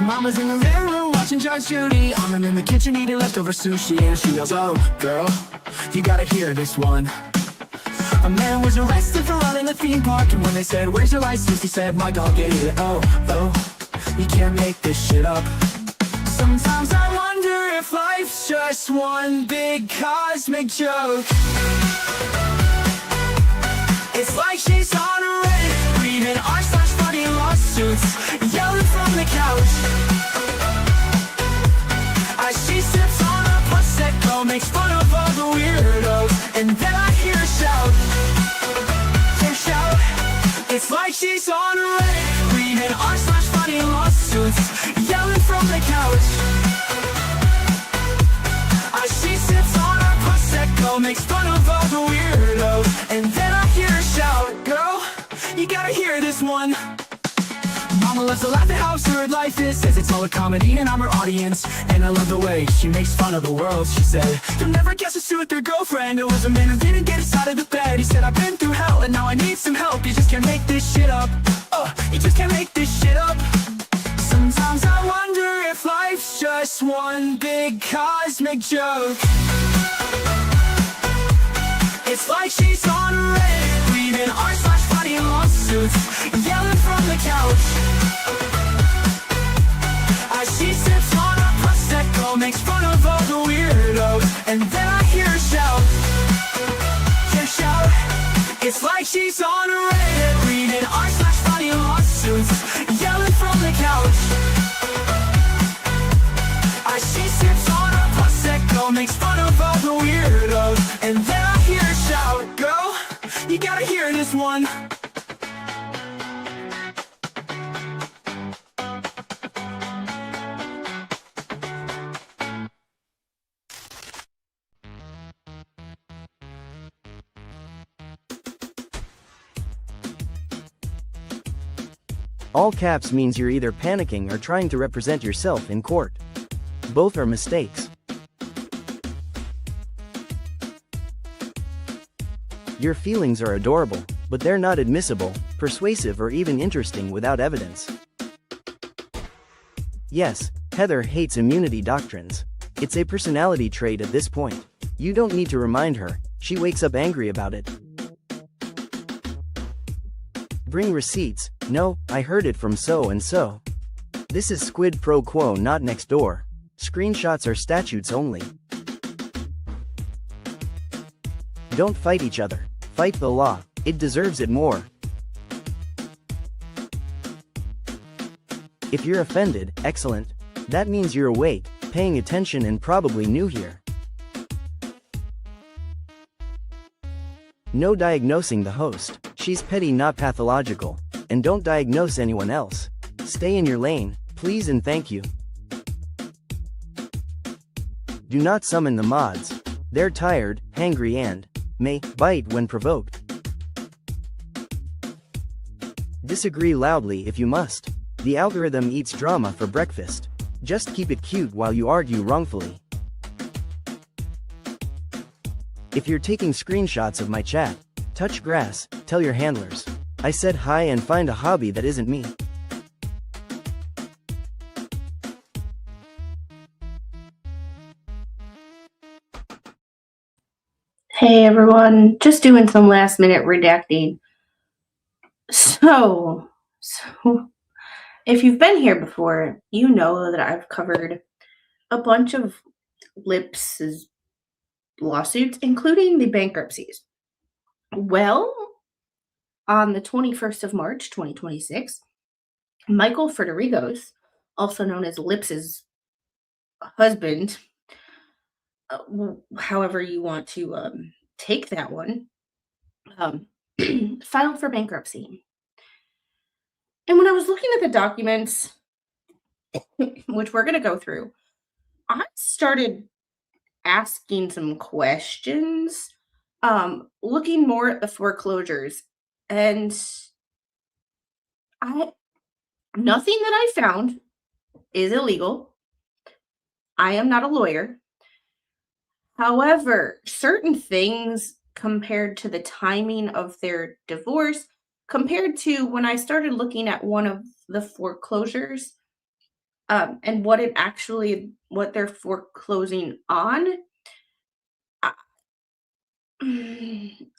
Mama's in the living room watching Judge Judy. I'm in the kitchen eating leftover sushi, and she yells, "Oh, girl, you gotta hear this one." A man was arrested for running the theme park, and when they said, "Where's your license?" he said, "My dog ate it." Oh, you can't make this shit up. Sometimes I wonder if life's just one big cosmic joke. It's like she's on a Reddit, reading r/funny lawsuits, yelling from the couch. As she sips on a Prosecco, makes fun of all the weirdos, and then I hear her shout. It's like she's on a Reddit, reading r/funny lawsuits, yelling from the couch. As she sips on a Prosecco, makes fun of all the weirdos, and then I hear her shout. Girl, you gotta hear this one. Mama loves to laugh at how absurd life is, says it's all a comedy and I'm her audience. And I love the way she makes fun of the world. She said, "You'll never guess what's with their girlfriend. It was a man who didn't get us out of the bed. He said, I've been through hell and now I need some help. You just can't make this shit up. You just can't make this shit up." Sometimes I wonder if life's just one big cosmic joke. It's like she's on Reddit, reading r/funny lawsuits, yelling from the couch. As she sips on a Prosecco, makes fun of all the weirdos, and then I hear her shout. It's like she's on Reddit, reading r/funny lawsuits, yelling from the couch. As she sips on a Prosecco, makes fun of all the weirdos, and then I hear her shout. Girl, you gotta hear this one. All caps means you're either panicking or trying to represent yourself in court. Both are mistakes. Your feelings are adorable, but they're not admissible, persuasive, or even interesting without evidence. Yes, Heather hates immunity doctrines. It's a personality trait at this point. You don't need to remind her, she wakes up angry about it. Bring receipts. No, I heard it from so-and-so. This is quid pro quo, not next door. Screenshots are statutes only. Don't fight each other. Fight the law. It deserves it more. If you're offended, excellent. That means you're awake, paying attention, and probably new here. No diagnosing the host. She's petty, not pathological. And don't diagnose anyone else. Stay in your lane, please and thank you. Do not summon the mods. They're tired, hangry, and may bite when provoked. Disagree loudly if you must. The algorithm eats drama for breakfast. Just keep it cute while you argue wrongfully. If you're taking screenshots of my chat, touch grass, tell your handlers. I said hi and find a hobby that isn't me. Hey everyone, just doing some last minute redacting. So if you've been here before, you know that I've covered a bunch of Lips' lawsuits, including the bankruptcies. Well, on the 21st of March, 2026, Michael Federigos, also known as Lips' husband, however you want to take that one, filed for bankruptcy. And when I was looking at the documents, which we're going to go through, I started asking some questions, looking more at the foreclosures, and nothing that I found is illegal. I am not a lawyer. However, certain things compared to the timing of their divorce, compared to when I started looking at one of the foreclosures, and what they're foreclosing on.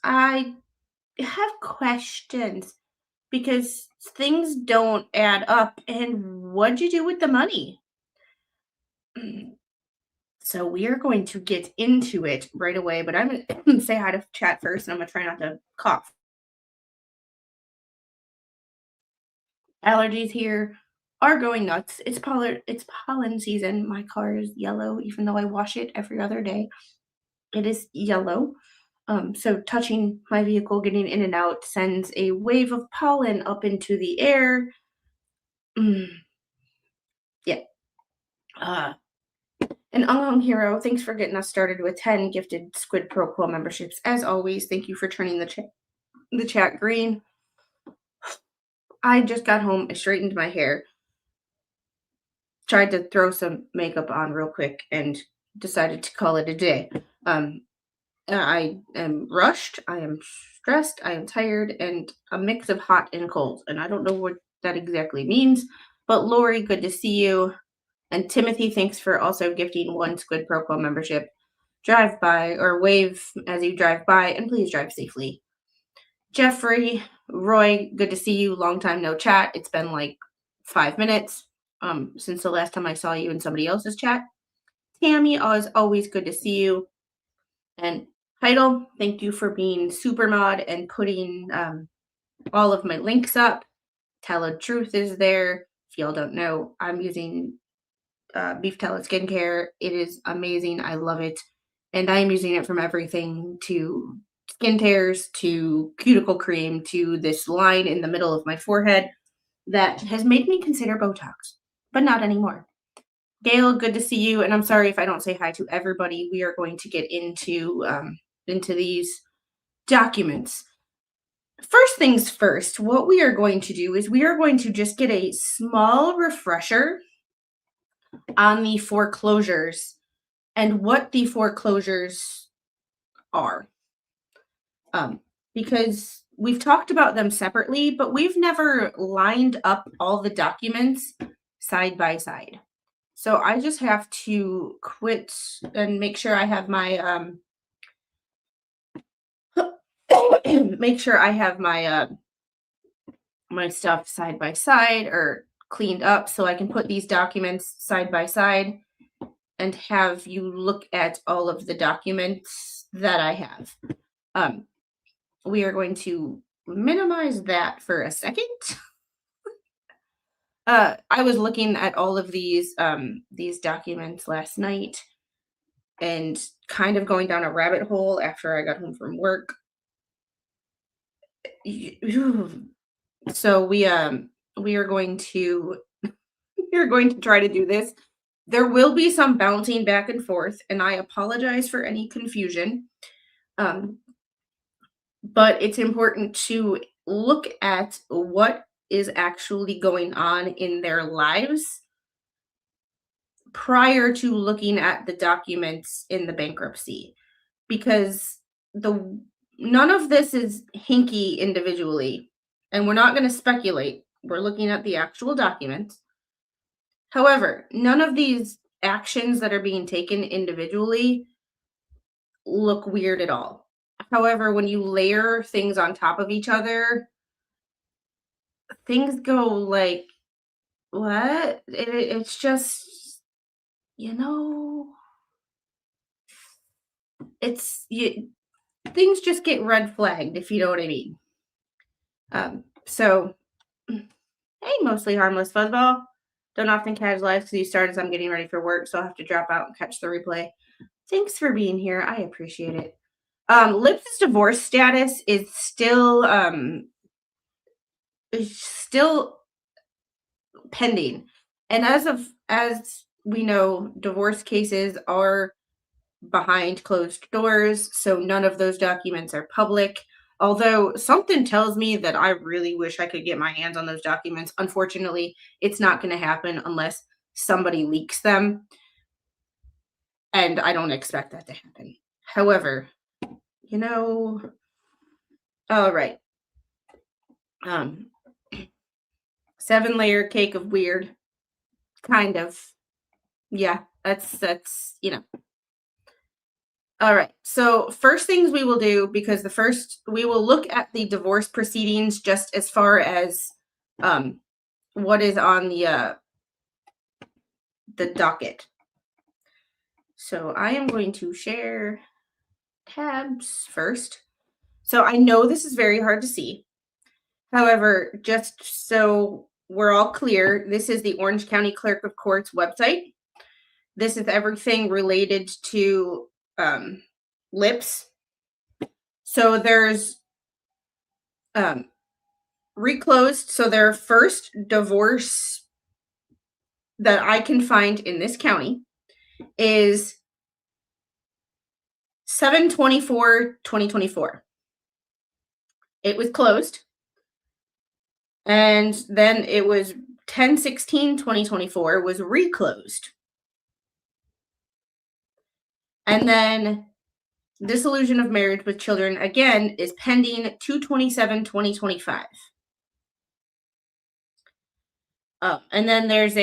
I I have questions because things don't add up. And what'd you do with the money? So we are going to get into it right away, but I'm going to say hi to chat first, and I'm going to try not to cough. Allergies here are going nuts. It's pollen season. My car is yellow, even though I wash it every other day. It is yellow. So touching my vehicle, getting in and out, sends a wave of pollen up into the air. Mm, yeah. Uh, and Unghung Hero, thanks for getting us started with 10 gifted Squid Pro Quo memberships. As always, thank you for turning the chat green. I just got home, I straightened my hair, tried to throw some makeup on real quick, and decided to call it a day. I am rushed, I am stressed, I am tired, and a mix of hot and cold. And I don't know what that exactly means. But Lori, good to see you. And Timothy, thanks for also gifting 1 Squid Pro Quo membership. Drive by or wave as you drive by, and please drive safely. Jeffrey, Roy, good to see you. Long time no chat. It's been like 5 minutes since the last time I saw you in somebody else's chat. Tammy, always good to see you. And Heidel, thank you for being super mod and putting all of my links up. Tella Truth is there. If y'all don't know, I'm using Beef Tella Skincare. It is amazing. I love it. And I am using it from everything to skin tears, to cuticle cream, to this line in the middle of my forehead that has made me consider Botox, but not anymore. Gail, good to see you. And I'm sorry if I don't say hi to everybody. We are going to get into these documents. First things first, what we are going to do is we are going to just get a small refresher on the foreclosures and what the foreclosures are. Because we've talked about them separately, but we've never lined up all the documents side by side. So I just have to quit and make sure I have my my stuff side by side or cleaned up so I can put these documents side by side and have you look at all of the documents that I have. We are going to minimize that for a second. I was looking at all of these documents last night and kind of going down a rabbit hole after I got home from work. So we are going to try to do this. There will be some bouncing back and forth, and I apologize for any confusion. But it's important to look at what is actually going on in their lives prior to looking at the documents in the bankruptcy, because none of this is hinky individually, and we're not going to speculate. We're looking at the actual documents. However, none of these actions that are being taken individually look weird at all. However, when you layer things on top of each other, things go like, what? It's just, things just get red flagged, if you know what I mean. So, hey, mostly harmless fuzzball. Don't often catch live because you start as I'm getting ready for work, so I'll have to drop out and catch the replay. Thanks for being here. I appreciate it. Lips' divorce status is still pending. And as we know, divorce cases are behind closed doors, so none of those documents are public. Although something tells me that I really wish I could get my hands on those documents. Unfortunately, it's not going to happen unless somebody leaks them. And I don't expect that to happen. However, you know. All right. 7-layer cake of weird, kind of. Yeah, that's All right. So first things we will do, because we will look at the divorce proceedings just as far as what is on the docket. So I am going to share tabs first. So I know this is very hard to see. However, just so we're all clear, this is the Orange County Clerk of Courts website. This is everything related to lips. So there's reclosed. So their first divorce that I can find in this county is 7/24/2024. It was closed. And then it was 10/16/2024 was reclosed. And then dissolution of marriage with children again is pending 2/27/2025. And then there's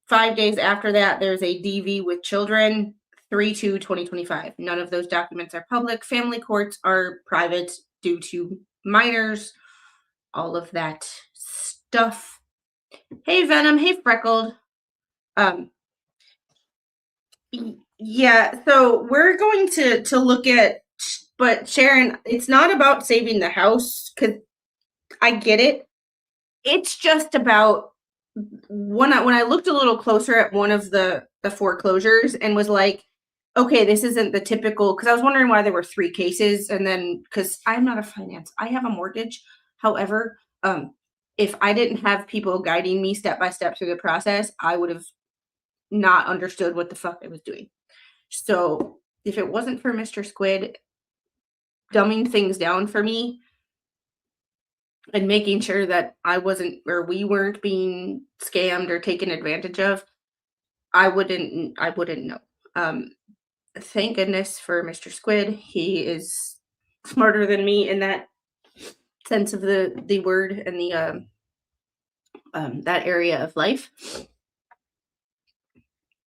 5 days after that, there's a DV with children, 3/2/2025. None of those documents are public. Family courts are private due to minors, all of that stuff. Hey, Venom. Hey, Freckled. Yeah, so we're going to look at, but Sharon, it's not about saving the house, because I get it. It's just about when I looked a little closer at one of the foreclosures and was like, okay, this isn't the typical, because I was wondering why there were 3 cases, and then because I'm not a finance, I have a mortgage. However, if I didn't have people guiding me step by step through the process, I would have not understood what the fuck I was doing. So if it wasn't for Mr. Squid dumbing things down for me and making sure that I wasn't, or we weren't being scammed or taken advantage of, I wouldn't know. Thank goodness for Mr. Squid. He is smarter than me in that sense of the word and the that area of life.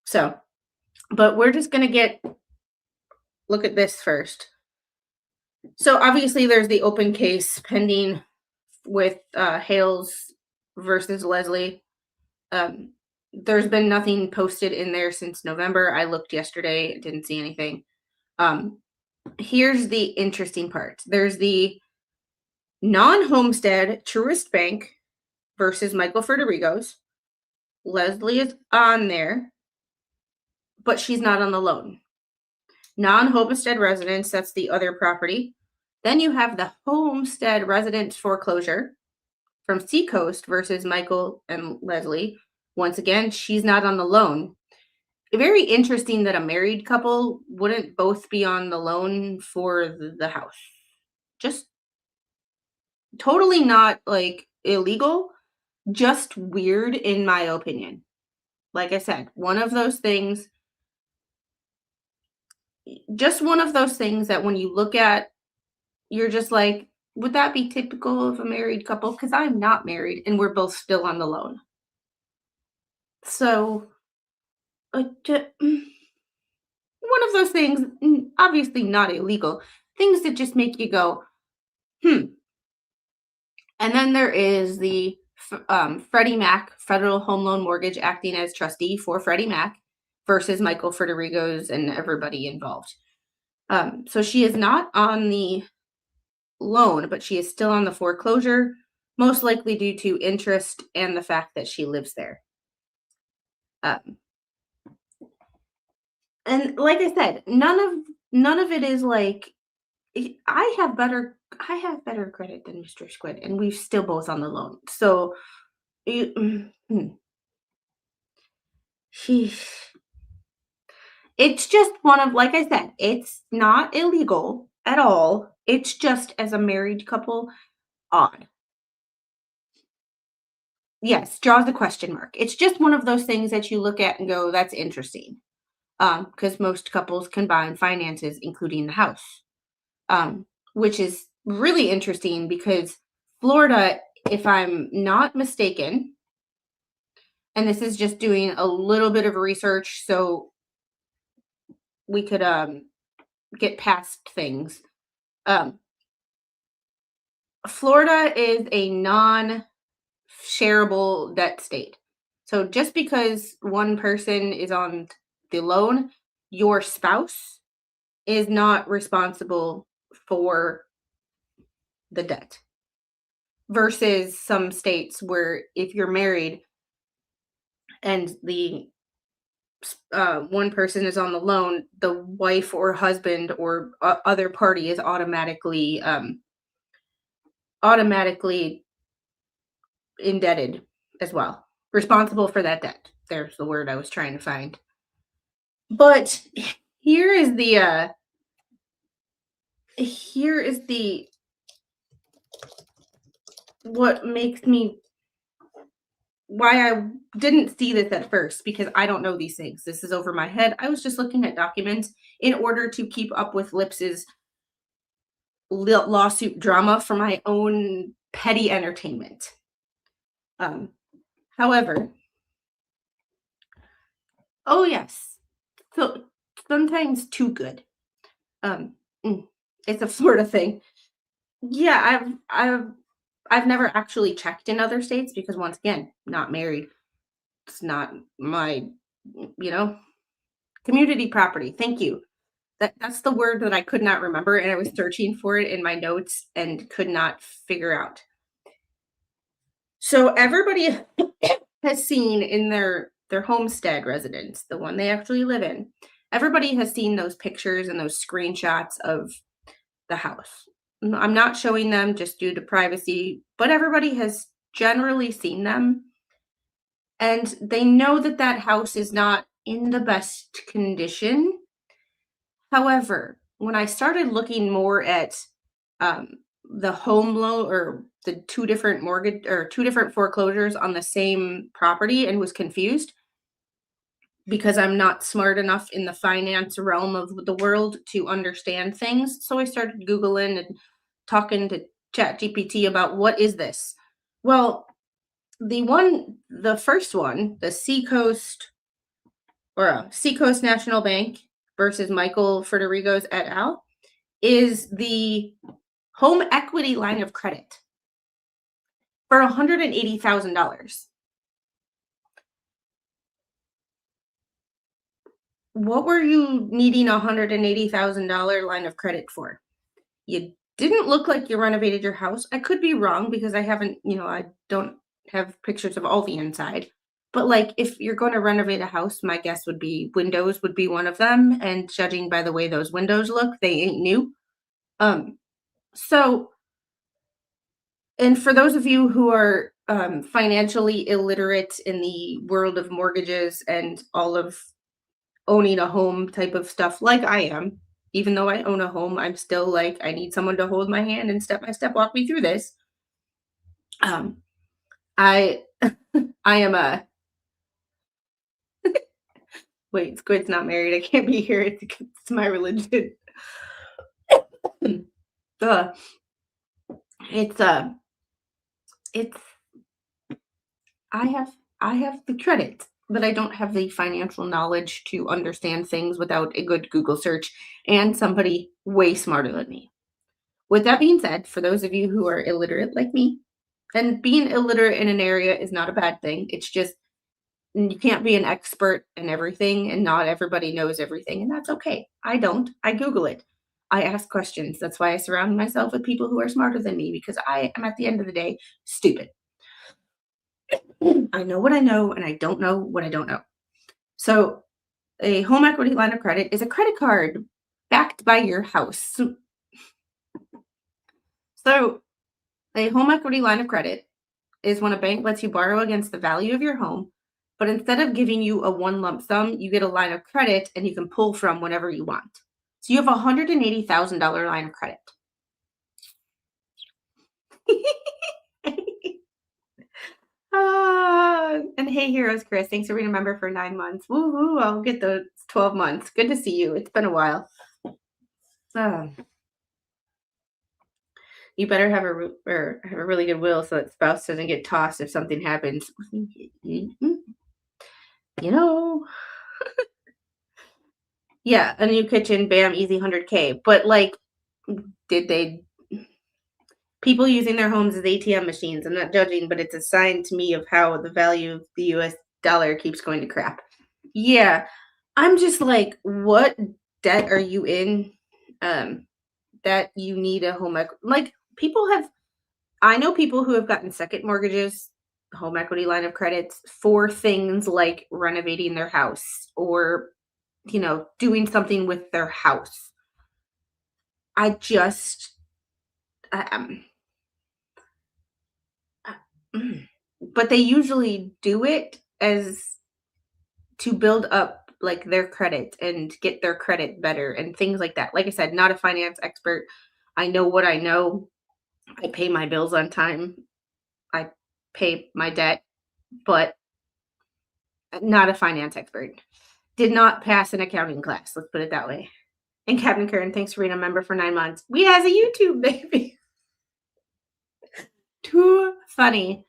So, but we're just gonna look at this first. So obviously there's the open case pending with Hales versus Leslie. There's been nothing posted in there since November. I looked yesterday, didn't see anything. Here's the interesting part. There's the non-homestead Truist Bank versus Michael Federigo's. Leslie is on there, but she's not on the loan. Non-homestead residence, that's the other property. Then you have the homestead residence foreclosure from Seacoast versus Michael and Leslie. Once again, she's not on the loan. Very interesting that a married couple wouldn't both be on the loan for the house. Just totally not like illegal, just weird in my opinion. Like I said, one of those things that when you look at, you're just like, would that be typical of a married couple? Because I'm not married and we're both still on the loan. So, one of those things, obviously not illegal, things that just make you go, And then there is the Freddie Mac, Federal Home Loan Mortgage, acting as trustee for Freddie Mac versus Michael Federigo's and everybody involved. So she is not on the loan, but she is still on the foreclosure, most likely due to interest and the fact that she lives there. And like I said, none of it is like, I have better credit than Mr. Squid, and we're still both on the loan. So it's just one of, like I said, it's not illegal at all. It's just, as a married couple, odd. Yes, draws a question mark. It's just one of those things that you look at and go, that's interesting. Because most couples combine finances, including the house. which is really interesting because Florida, if I'm not mistaken, and this is just doing a little bit of research so we could get past things. Florida is a non-shareable debt state. So just because one person is on the loan, your spouse is not responsible for the debt. Versus some states where if you're married and the one person is on the loan, the wife or husband or other party is automatically indebted as well, responsible for that debt. There's the word I was trying to find. But here is the what makes me why I didn't see this at first, because I don't know these things. This is over my head. I was just looking at documents in order to keep up with Lips's lawsuit drama for my own petty entertainment. However, oh yes, so sometimes too good. It's a Florida thing. Yeah, I've never actually checked in other states because, once again, not married. It's not my, community property. Thank you. That's the word that I could not remember, and I was searching for it in my notes and could not figure out. So everybody has seen in their homestead residence, the one they actually live in, everybody has seen those pictures and those screenshots of the house. I'm not showing them just due to privacy, but everybody has generally seen them. And they know that that house is not in the best condition. However, when I started looking more at the home loan or the two different mortgage or two different foreclosures on the same property and was confused because I'm not smart enough in the finance realm of the world to understand things. So I started Googling and talking to ChatGPT about what is this? Well, the first one, the Seacoast National Bank versus Michael Federigo's et al., is the home equity line of credit for $180,000. What were you needing a $180,000 line of credit for? You didn't look like you renovated your house. I could be wrong because I haven't, I don't have pictures of all the inside. But like, if you're going to renovate a house, my guess would be windows would be one of them. And judging by the way those windows look, they ain't new. So, and for those of you who are financially illiterate in the world of mortgages and all of owning a home type of stuff, like I am, even though I own a home, I'm still like, I need someone to hold my hand and step by step walk me through this. I am a wait, Squid's not married. I can't be here. It's my religion. I have the credit, but I don't have the financial knowledge to understand things without a good Google search and somebody way smarter than me. With that being said, for those of you who are illiterate like me, and being illiterate in an area is not a bad thing. It's just you can't be an expert in everything, and not everybody knows everything, and that's okay. I don't. I Google it. I ask questions. That's why I surround myself with people who are smarter than me, because I am, at the end of the day, stupid. I know what I know, and I don't know what I don't know. So a home equity line of credit is a credit card backed by your house. So a home equity line of credit is when a bank lets you borrow against the value of your home, but instead of giving you a one lump sum, you get a line of credit and you can pull from whenever you want. So you have a $180,000 line of credit. And hey, Heroes Chris, thanks for being a member for 9 months. Woohoo, I'll get those 12 months. Good to see you. It's been a while. You better have a really good will so that spouse doesn't get tossed if something happens. You know, yeah, a new kitchen, bam, easy 100K. But like, did they? People using their homes as ATM machines. I'm not judging, but it's a sign to me of how the value of the US dollar keeps going to crap. Yeah. I'm just like, what debt are you in that you need a home like I know people who have gotten second mortgages, home equity line of credits for things like renovating their house or doing something with their house. I just um, but they usually do it as to build up like their credit and get their credit better and things like that. Like I said, not a finance expert. I know what I know. I pay my bills on time. I pay my debt, but not a finance expert. Did not pass an accounting class. Let's put it that way. And Captain Karen, thanks for being a member for 9 months. We has a YouTube baby. Too funny.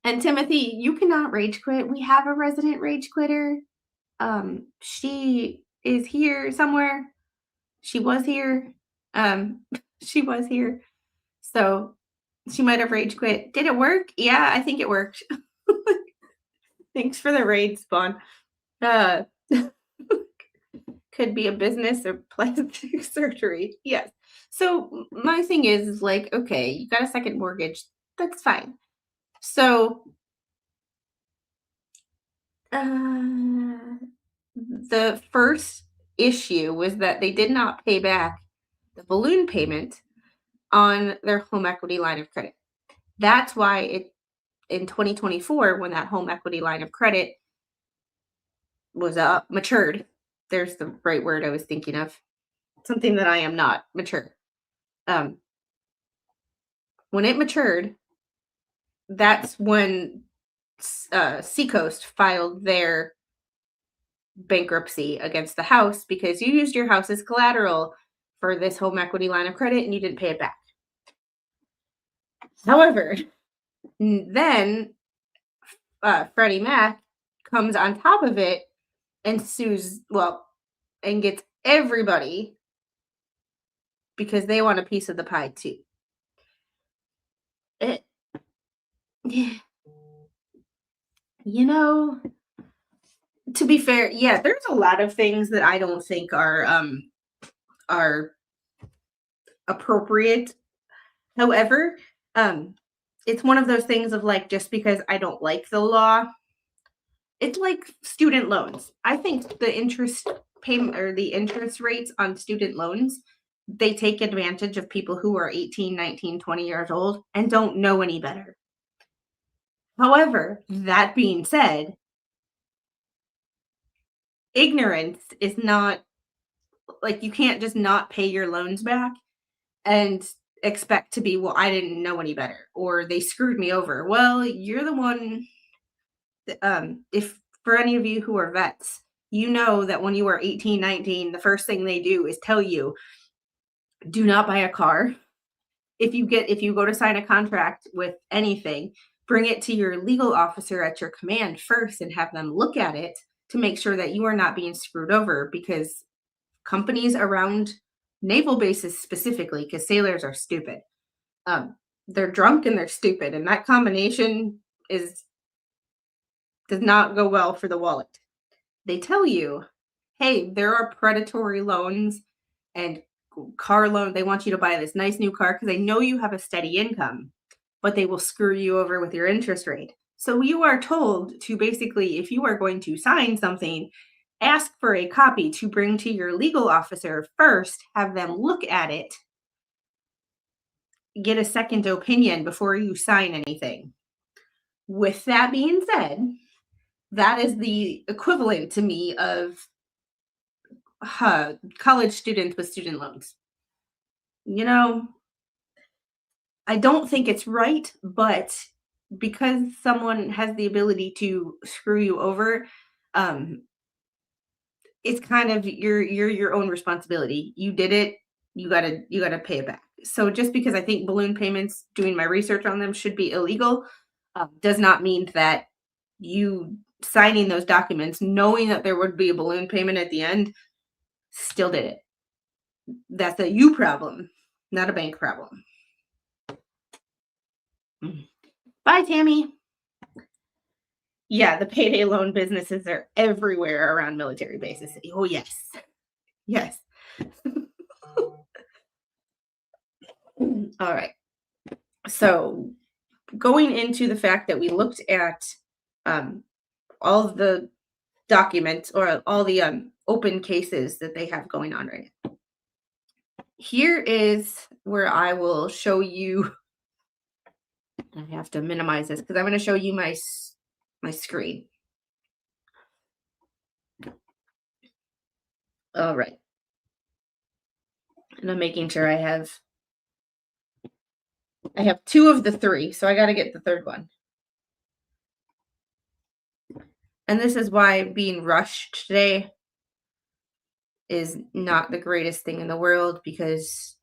And Timothy, you cannot rage quit. We have a resident rage quitter. She is here somewhere. She was here. She was here. So she might have rage quit. Did it work? Yeah, I think it worked. Thanks for the raid, Spawn. Could be a business or plastic surgery. Yes. So my thing is like, okay, you got a second mortgage. That's fine. So the first issue was that they did not pay back the balloon payment on their home equity line of credit. That's why in 2024, when that home equity line of credit was matured, there's the right word I was thinking of, something that I am not, mature. When it matured, that's when Seacoast filed their bankruptcy against the house because you used your house as collateral for this home equity line of credit and you didn't pay it back. However, then Freddie Mac comes on top of it and sues, and gets everybody because they want a piece of the pie too. To be fair, yeah, there's a lot of things that I don't think are appropriate. However, it's one of those things of like, just because I don't like the law, it's like student loans. I think the interest payment or the interest rates on student loans, they take advantage of people who are 18, 19, 20 years old and don't know any better. However, that being said, ignorance is not like, you can't just not pay your loans back and expect to be, well, I didn't know any better or they screwed me over. Well, you're the one. If for any of you who are vets, you know that when you are 18, 19, the first thing they do is tell you, do not buy a car. If you go to sign a contract with anything, bring it to your legal officer at your command first and have them look at it to make sure that you are not being screwed over, because companies around naval bases specifically, because sailors are stupid. They're drunk and they're stupid, and that combination does not go well for the wallet. They tell you, hey, there are predatory loans and car loan. They want you to buy this nice new car because they know you have a steady income, but they will screw you over with your interest rate. So you are told to basically, if you are going to sign something, ask for a copy to bring to your legal officer first, have them look at it, get a second opinion before you sign anything. With that being said, that is the equivalent to me of college students with student loans. I don't think it's right, but because someone has the ability to screw you over, it's kind of your own responsibility. You did it. you gotta pay it back. So just because I think balloon payments, doing my research on them, should be illegal, does not mean that you signing those documents, knowing that there would be a balloon payment at the end, still did it. That's a you problem, not a bank problem. Bye, Tammy. Yeah, the payday loan businesses are everywhere around military bases. Oh, yes. Yes. All right. So going into the fact that we looked at all of the documents or all the open cases that they have going on right now. Here is where I will show you. I have to minimize this because I'm going to show you my screen. All right. And I'm making sure I have 2 of the 3, so I got to get the third one. And this is why being rushed today is not the greatest thing in the world, because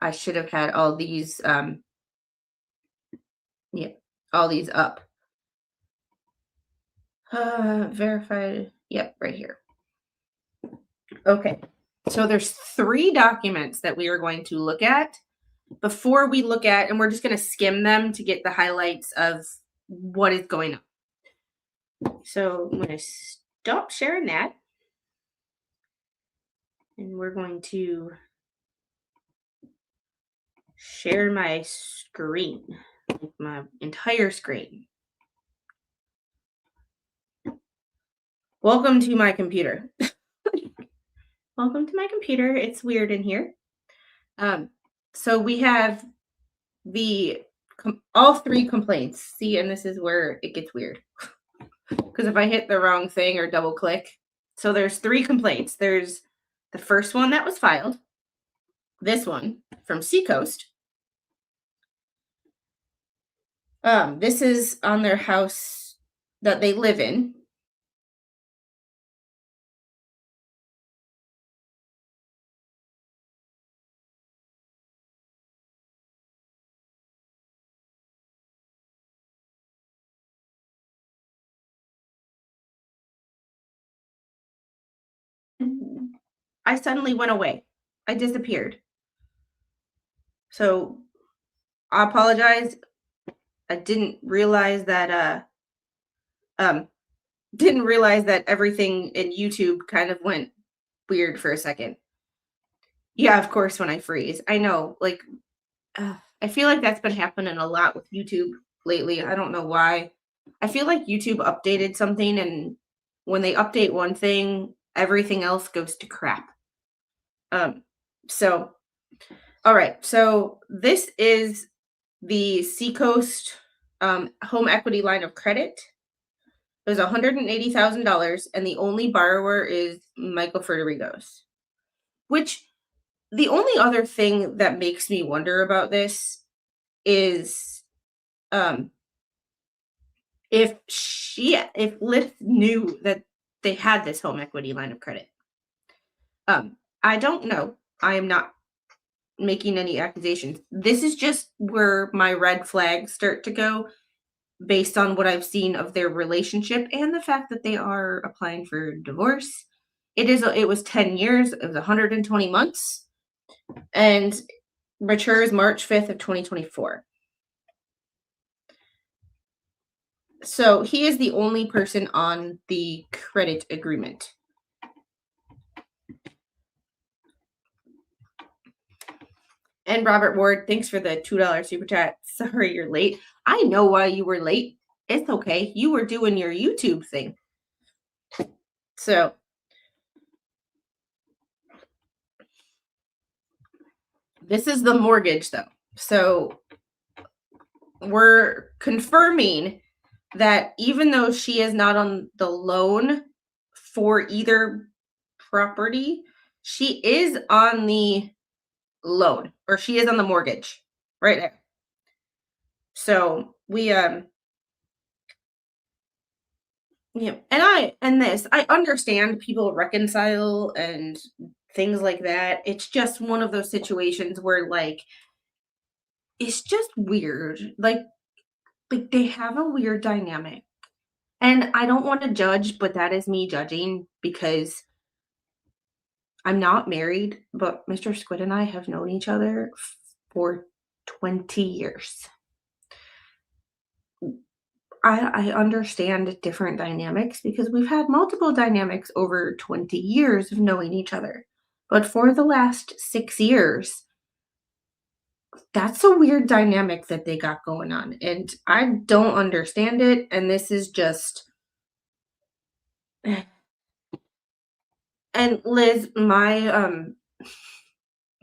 I should have had all these all these up. Verified. Yep, right here. Okay. So there's 3 documents that we are going to look at before we look at, and we're just going to skim them to get the highlights of what is going on. So I'm going to stop sharing that. And we're going to share my screen, my entire screen. Welcome to my computer. Welcome to my computer. It's weird in here. So we have all 3 complaints. See, and this is where it gets weird. Because if I hit the wrong thing or double click. So there's 3 complaints. There's the first one that was filed. This one from Seacoast. This is on their house that they live in. I suddenly went away. I disappeared. So I apologize. I didn't realize that everything in YouTube kind of went weird for a second. Yeah, of course, when I freeze. I know, like, I feel like that's been happening a lot with YouTube lately. I don't know why. I feel like YouTube updated something, and when they update one thing, everything else goes to crap. So, all right. So this is the Seacoast home equity line of credit. It was $180,000, and the only borrower is Michael Federigo's. Which, the only other thing that makes me wonder about this is if Lyft knew that they had this home equity line of credit. I don't know. I am not making any accusations. This is just where my red flags start to go based on what I've seen of their relationship and the fact that they are applying for divorce. It was 10 years, it was 120 months, and matures March 5th of 2024. So he is the only person on the credit agreement. And Robert Ward, thanks for the $2 super chat. Sorry you're late. I know why you were late. It's okay. You were doing your YouTube thing. So this is the mortgage, though. So we're confirming that even though she is not on the loan for either property, she is on the loan, or she is on the mortgage right there. So we yeah, and I understand people reconcile and things like that. It's just one of those situations where, like, it's just weird. Like they have a weird dynamic. And I don't want to judge, but that is me judging because I'm not married, but Mr. Squid and I have known each other for 20 years. I understand different dynamics because we've had multiple dynamics over 20 years of knowing each other. But for the last 6 years, that's a weird dynamic that they got going on. And I don't understand it. And this is just. And Liz, my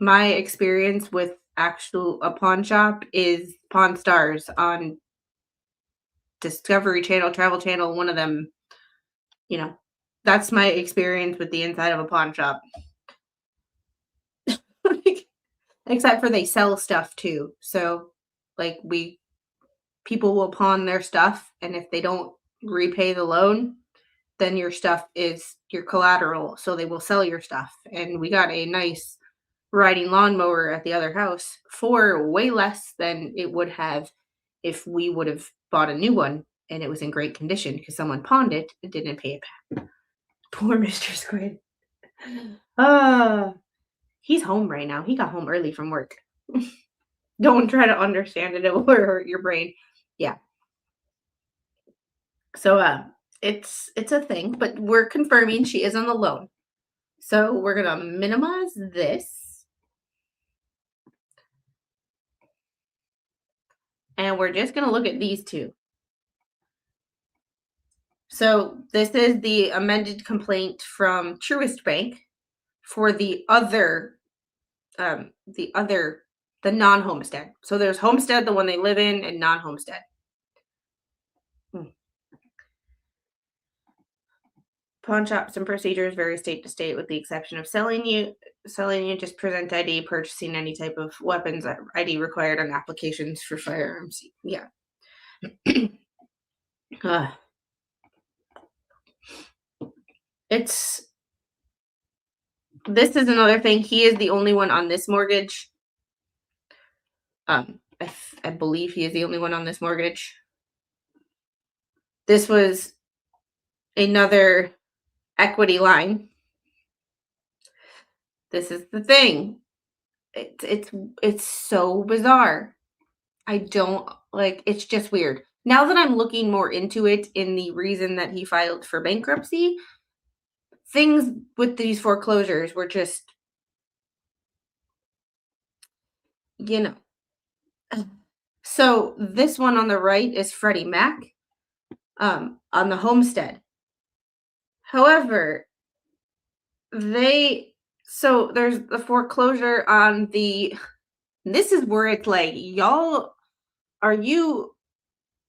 experience with actual a pawn shop is Pawn Stars on Discovery Channel, Travel Channel, one of them, you know. That's my experience with the inside of a pawn shop. Except for they sell stuff too. So like people will pawn their stuff, and if they don't repay the loan, then your stuff is your collateral. So they will sell your stuff. And we got a nice riding lawnmower at the other house for way less than it would have if we would have bought a new one and it was in great condition because someone pawned it and didn't pay it back. Poor Mr. Squid. He's home right now. He got home early from work. Don't try to understand it. It will hurt your brain. Yeah. So it's a thing, but we're confirming she is on the loan. So we're gonna minimize this. And we're just gonna look at these two. So this is the amended complaint from Truist Bank for the non-homestead. So there's homestead, the one they live in, and non-homestead. Pawn shops and procedures vary state to state with the exception of selling you just present ID, purchasing any type of weapons ID required on applications for firearms. Yeah. This is another thing. He is the only one on this mortgage. I believe he is the only one on this mortgage. This was another equity line. This is the thing. It's so bizarre. I don't like. It's just weird. Now that I'm looking more into it in the reason that he filed for bankruptcy, things with these foreclosures were just, So this one on the right is Freddie Mac on the homestead. However, there's the foreclosure on this is where it's like, y'all,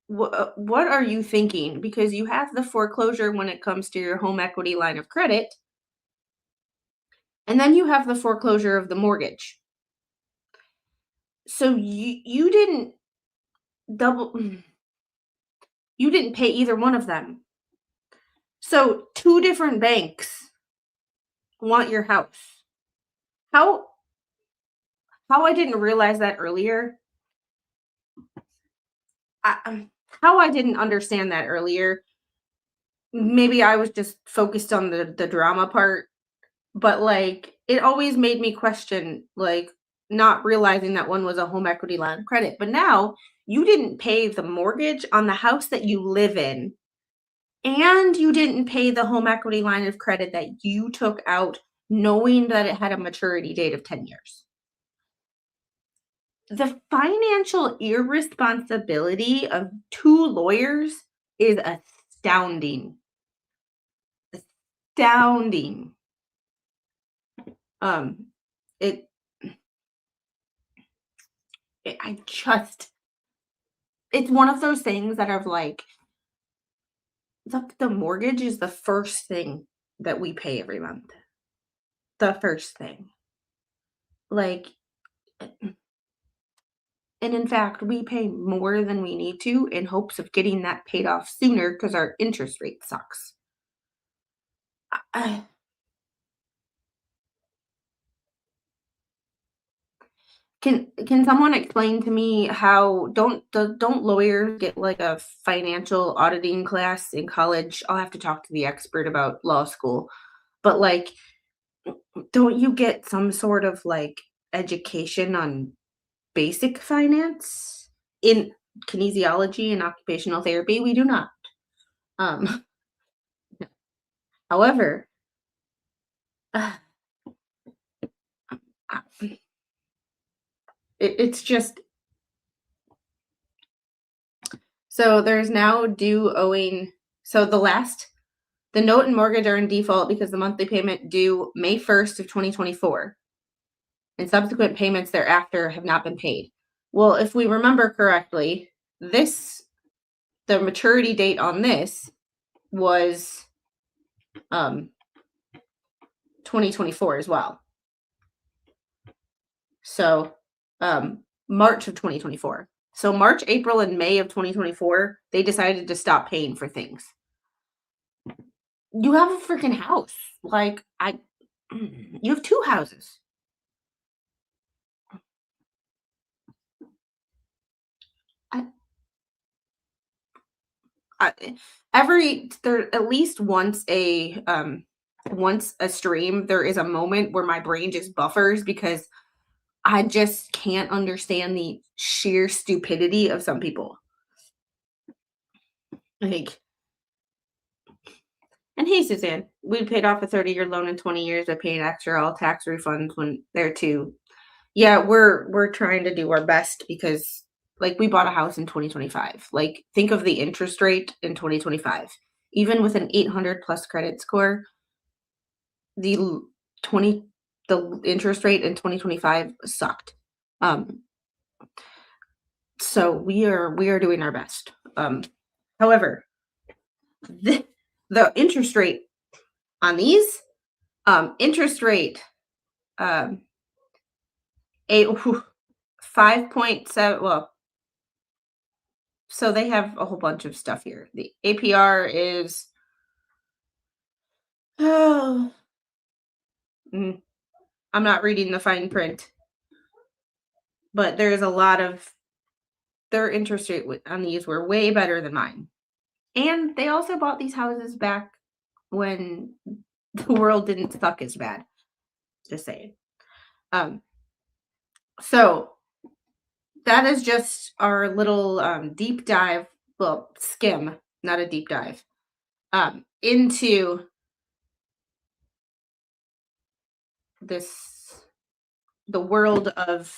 what are you thinking? Because you have the foreclosure when it comes to your home equity line of credit, and then you have the foreclosure of the mortgage. So you didn't pay either one of them. So 2 different banks want your house. How I didn't realize that earlier. How I didn't understand that earlier. Maybe I was just focused on the drama part, but like it always made me question, like, not realizing that one was a home equity line of credit. But now you didn't pay the mortgage on the house that you live in, and you didn't pay the home equity line of credit that you took out knowing that it had a maturity date of 10 years. The financial irresponsibility of 2 lawyers is astounding. Astounding. It's one of those things that are like, the mortgage is the first thing that we pay every month. The first thing. Like, and in fact, we pay more than we need to in hopes of getting that paid off sooner because our interest rate sucks. Can someone explain to me how don't lawyers get like a financial auditing class in college? I'll have to talk to the expert about law school. But like don't you get some sort of like education on basic finance in kinesiology and occupational therapy? We do not. Um however, uh, it's just so there's now due owing. So the note and mortgage are in default because the monthly payment due May 1st of 2024 and subsequent payments thereafter have not been paid. Well, if we remember correctly, the maturity date on this was 2024 as well. So March of 2024. So March, April, and May of 2024, they decided to stop paying for things. You have a freaking house. Like you have 2 houses. There at least once a stream there is a moment where my brain just buffers because I just can't understand the sheer stupidity of some people. Like, and hey, Suzanne, we paid off a 30-year loan in 20 years by paying extra all tax refunds when there too. Yeah, we're trying to do our best because like we bought a house in 2025. Like think of the interest rate in 2025. Even with an 800 plus credit score, the interest rate in 2025 sucked. So we are doing our best. However, the interest rate on these interest rate 5.7. Well, so they have a whole bunch of stuff here. The APR is I'm not reading the fine print, but there's a lot of their interest rate on these were way better than mine. And they also bought these houses back when the world didn't suck as bad. Just saying. So that is just our little deep dive, well, skim, not a deep dive, into the world of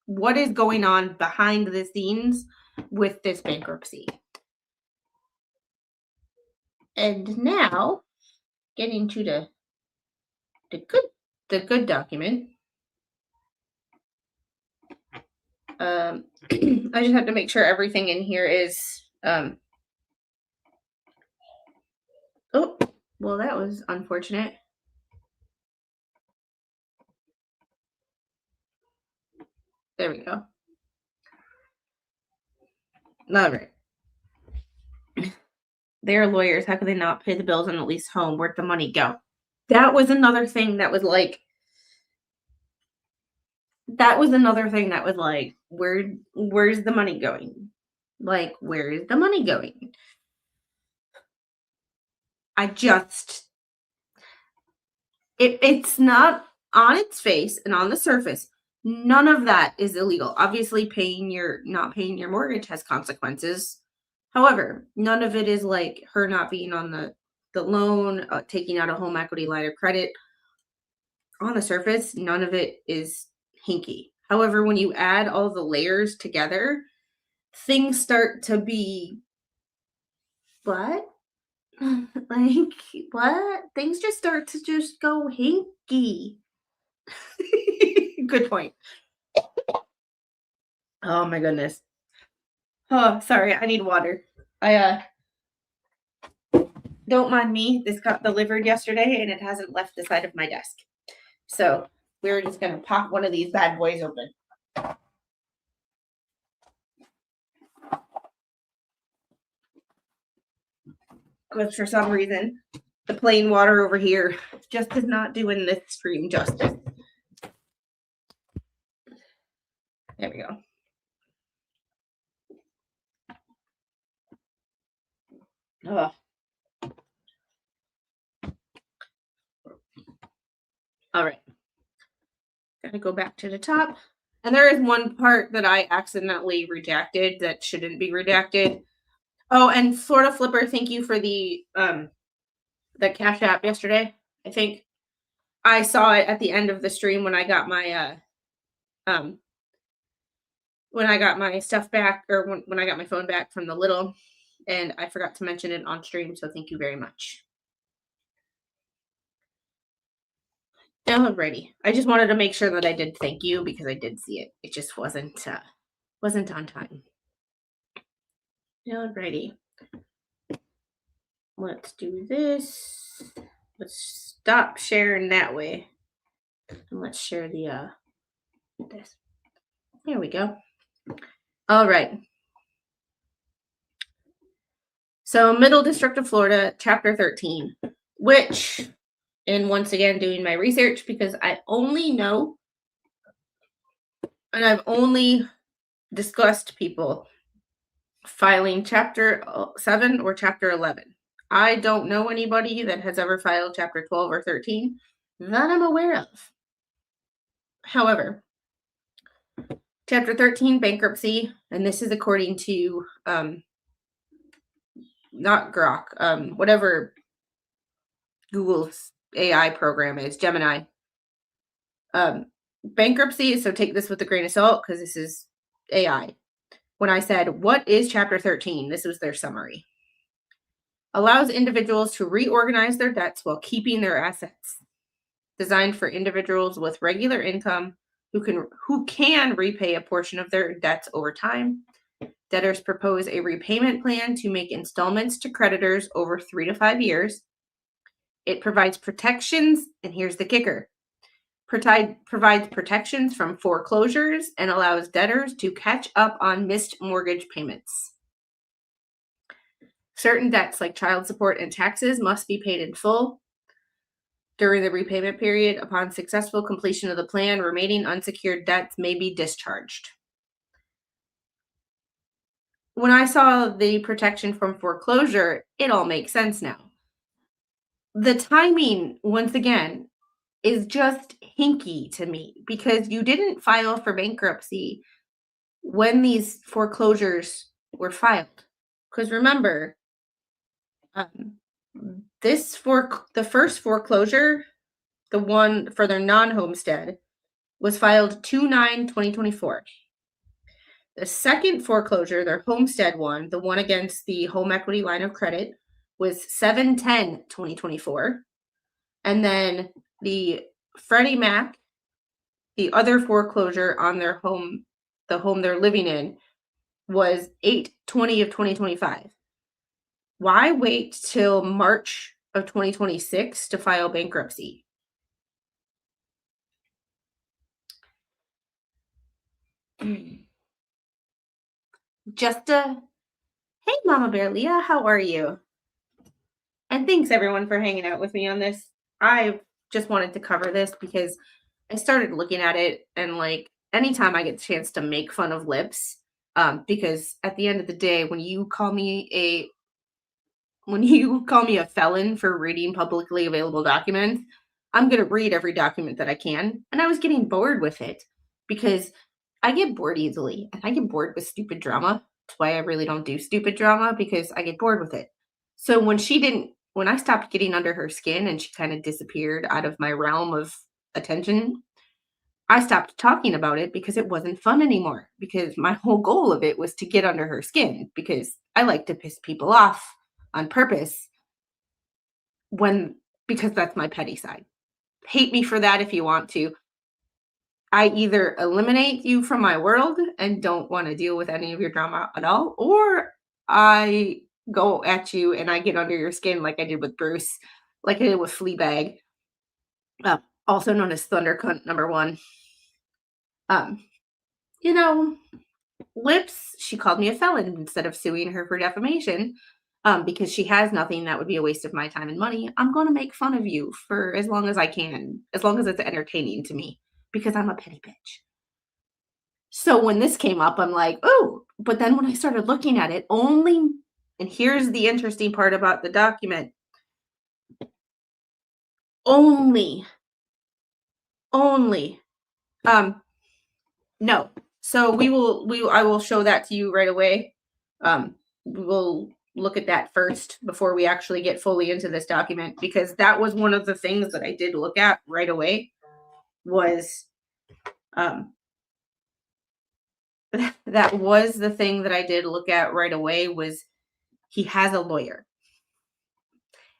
what is going on behind the scenes with this bankruptcy. And now, getting to the good document. I just have to make sure everything in here is oh, well, that was unfortunate. There we go. All right. They're lawyers. How could they not pay the bills and at least home? Where'd the money go? That was another thing that was like, where's the money going? Like, where is the money going? It's not on its face and on the surface. None of that is illegal. Obviously, not paying your mortgage has consequences. However, none of it is like her not being on the loan, taking out a home equity line of credit. On the surface, none of it is hinky. However, when you add all the layers together, things start to be what? Like, what? Things just start to just go hinky. Good point. Oh my goodness. Oh, sorry, I need water. Don't mind me. This got delivered yesterday and it hasn't left the side of my desk. So we're just gonna pop one of these bad boys open. Because for some reason, the plain water over here just is not doing this stream justice. There we go. Ugh. All right. Gotta go back to the top. And there is one part that I accidentally redacted that shouldn't be redacted. Oh, and Florida Flipper, thank you for the Cash App yesterday. I think I saw it at the end of the stream when I got my stuff back, or when I got my phone back from the little, and I forgot to mention it on stream, so thank you very much. Alrighty. I just wanted to make sure that I did thank you because I did see it. It just wasn't on time. Alrighty. Let's do this. Let's stop sharing that way. And let's share the this. There we go. All right. So Middle District of Florida, Chapter 13, which, and once again doing my research because I only know, and I've only discussed people filing Chapter 7 or Chapter 11. I don't know anybody that has ever filed Chapter 12 or 13 that I'm aware of. However, Chapter 13, bankruptcy, and this is according to not Grok, whatever Google's AI program is, Gemini. Bankruptcy, so take this with a grain of salt because this is AI. When I said, what is Chapter 13? This was their summary. Allows individuals to reorganize their debts while keeping their assets. Designed for individuals with regular income who can repay a portion of their debts over time. Debtors propose a repayment plan to make installments to creditors over 3 to 5 years. It provides protections, and here's the kicker. Provides protections from foreclosures and allows debtors to catch up on missed mortgage payments. Certain debts like child support and taxes must be paid in full during the repayment period. Upon successful completion of the plan, remaining unsecured debts may be discharged. When I saw the protection from foreclosure, it all makes sense now. The timing, once again, is just hinky to me because you didn't file for bankruptcy when these foreclosures were filed. Because remember, the first foreclosure, the one for their non-homestead, was filed 2/9/2024. The second foreclosure, their homestead one, the one against the home equity line of credit, was 7/10/2024. And then the Freddie Mac, the other foreclosure on their home, the home they're living in, was 8/20/2025. Why wait till March of 2026 to file bankruptcy? Hey, Mama Bear Leah, how are you? And thanks everyone for hanging out with me on this. I just wanted to cover this because I started looking at it, and like anytime I get the chance to make fun of lips, because at the end of the day, when you call me a felon for reading publicly available documents, I'm going to read every document that I can. And I was getting bored with it because I get bored easily, and I get bored with stupid drama. That's why I really don't do stupid drama, because I get bored with it. So when I stopped getting under her skin and she kind of disappeared out of my realm of attention, I stopped talking about it because it wasn't fun anymore. Because my whole goal of it was to get under her skin, because I like to piss people off on purpose because that's my petty side. Hate me for that if you want to. I either eliminate you from my world and don't want to deal with any of your drama at all, or I go at you and I get under your skin like I did with Bruce, like I did with Fleabag, also known as Thunder Cunt #1. Lips, she called me a felon instead of suing her for defamation. Because she has nothing that would be a waste of my time and money. I'm going to make fun of you for as long as I can, as long as it's entertaining to me, because I'm a petty bitch. So when this came up, I'm like, oh, but then when I started looking at it, and here's the interesting part about the document, only, no. So I will show that to you right away. We will look at that first before we actually get fully into this document, because that was one of the things that I did look at right away was, that was the thing that I did look at right away was he has a lawyer.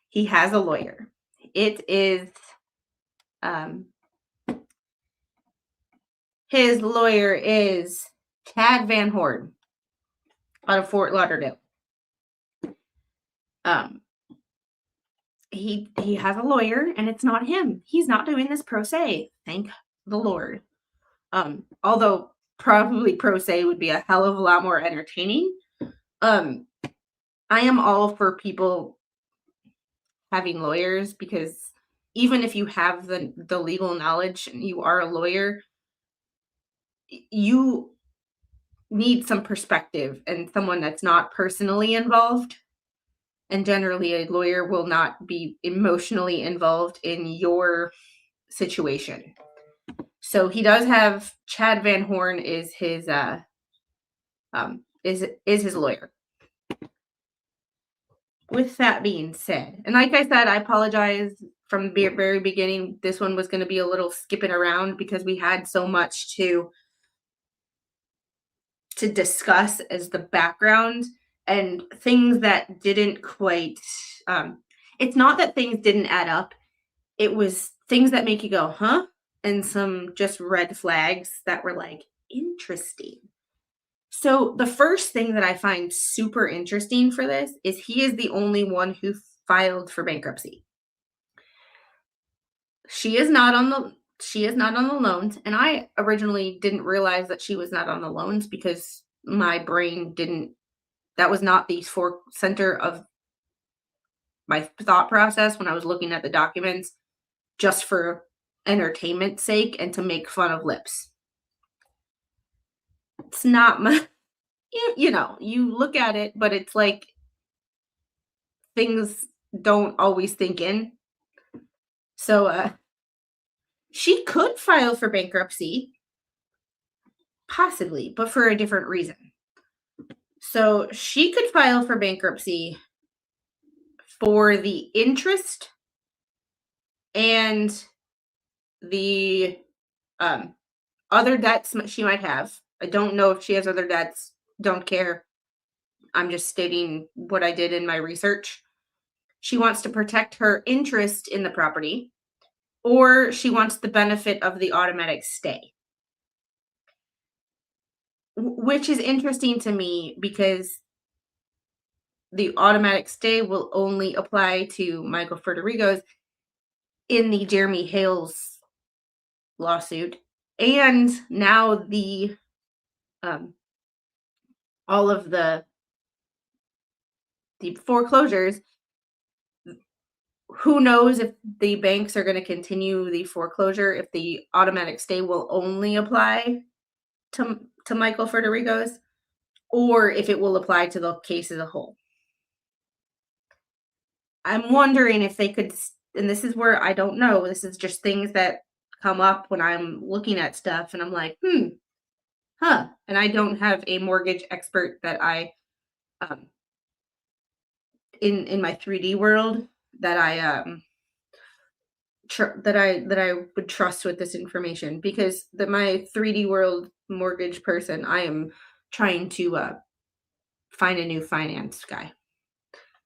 He has a lawyer. It is, his lawyer is Chad Van Horn out of Fort Lauderdale. He has a lawyer, and it's not him. He's not doing this pro se. Thank the Lord. Although probably pro se would be a hell of a lot more entertaining. I am all for people having lawyers, because even if you have the legal knowledge and you are a lawyer, you need some perspective and someone that's not personally involved. And generally, a lawyer will not be emotionally involved in your situation. So he does have Chad Van Horn is his his lawyer. With that being said, and like I said, I apologize from the very beginning. This one was going to be a little skipping around because we had so much to discuss as the background and things that didn't quite, it's not that things didn't add up. It was things that make you go, huh? And some just red flags that were like, interesting. So the first thing that I find super interesting for this is he is the only one who filed for bankruptcy. She is not on the loans, and I originally didn't realize that she was not on the loans because my brain didn't, that was not the center of my thought process when I was looking at the documents, just for entertainment's sake and to make fun of lips. It's not my, you know, you look at it, but it's like things don't always think in. So she could file for bankruptcy, possibly, but for a different reason. So she could file for bankruptcy for the interest and the other debts she might have. I don't know if she has other debts. Don't care. I'm just stating what I did in my research. She wants to protect her interest in the property, or she wants the benefit of the automatic stay. Which is interesting to me because the automatic stay will only apply to Michael Federico's in the Jeremy Hales lawsuit, and now the all of the foreclosures. Who knows if the banks are going to continue the foreclosure, if the automatic stay will only apply to Michael Federico's, or if it will apply to the case as a whole. I'm wondering if they could, and this is where I don't know, this is just things that come up when I'm looking at stuff and I'm like, huh. And I don't have a mortgage expert that I, in my 3D world that I, that I would trust with this information, because my 3D world mortgage person, I am trying to find a new finance guy,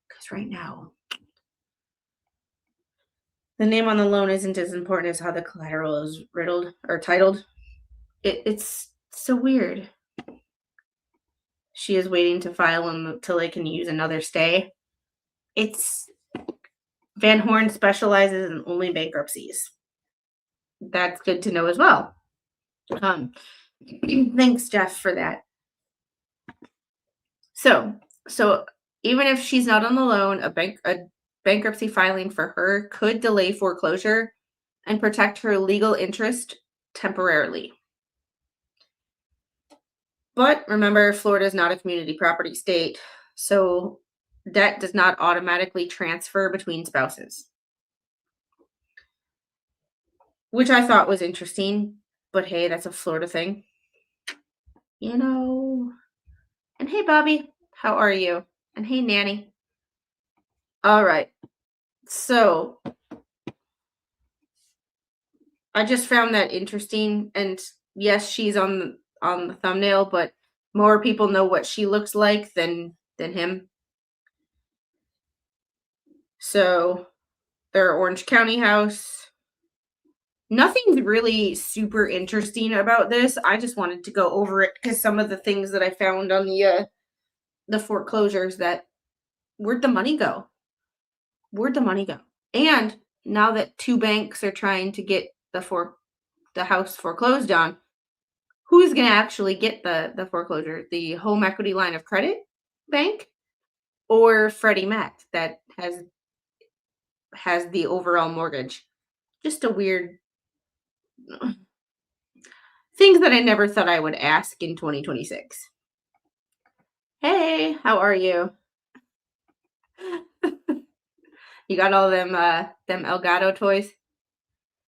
because right now the name on the loan isn't as important as how the collateral is riddled or titled. It's so weird. She is waiting to file until they can use another stay. It's Van Horn specializes in only bankruptcies. That's good to know as well. Thanks, Jeff, for that. So even if she's not on the loan, a bankruptcy filing for her could delay foreclosure and protect her legal interest temporarily. But remember, Florida is not a community property state, so debt does not automatically transfer between spouses, which I thought was interesting. But hey, that's a Florida thing, you know. And hey, Bobby, how are you? And hey, Nanny. All right. So I just found that interesting, and yes, she's on the thumbnail, but more people know what she looks like than him. So their Orange County house. Nothing's really super interesting about this. I just wanted to go over it because some of the things that I found on the foreclosures, that where'd the money go? Where'd the money go? And now that two banks are trying to get the house foreclosed on, who's going to actually get the foreclosure? The home equity line of credit bank or Freddie Mac that has the overall mortgage? Just a weird things that I never thought I would ask in 2026. Hey, how are you? You got all them Elgato toys?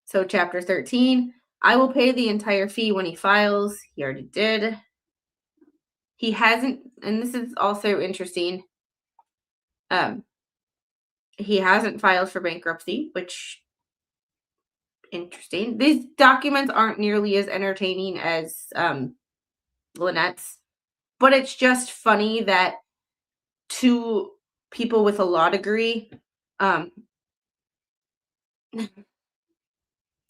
So chapter 13, I will pay the entire fee when he files. He already did. He hasn't, and this is also interesting. He hasn't filed for bankruptcy, which interesting. These documents aren't nearly as entertaining as Lynette's, but it's just funny that two people with a law degree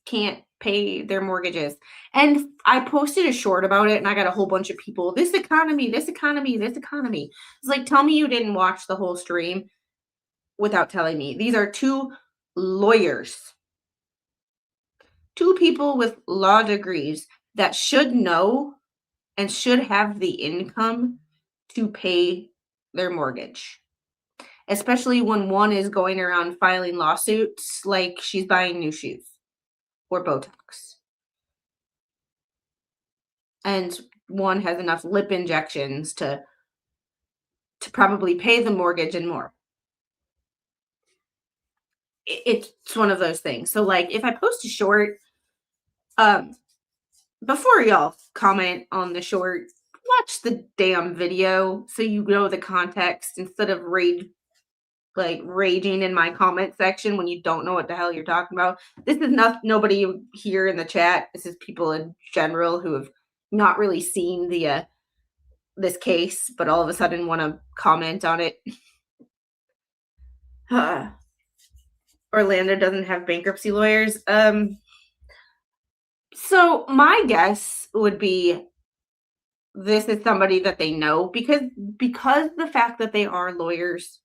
can't pay their mortgages. And I posted a short about it and I got a whole bunch of people, this economy, this economy, this economy. It's like, tell me you didn't watch the whole stream without telling me. These are two lawyers, two people with law degrees that should know and should have the income to pay their mortgage, especially when one is going around filing lawsuits like she's buying new shoes or Botox. And one has enough lip injections to probably pay the mortgage and more. It's one of those things. So like if I post a short, before y'all comment on the short, watch the damn video so you know the context instead of raging in my comment section when you don't know what the hell you're talking about. This is not nobody here in the chat. This is people in general who have not really seen the this case, but all of a sudden want to comment on it. Orlando doesn't have bankruptcy lawyers. So my guess would be this is somebody that they know because the fact that they are lawyers,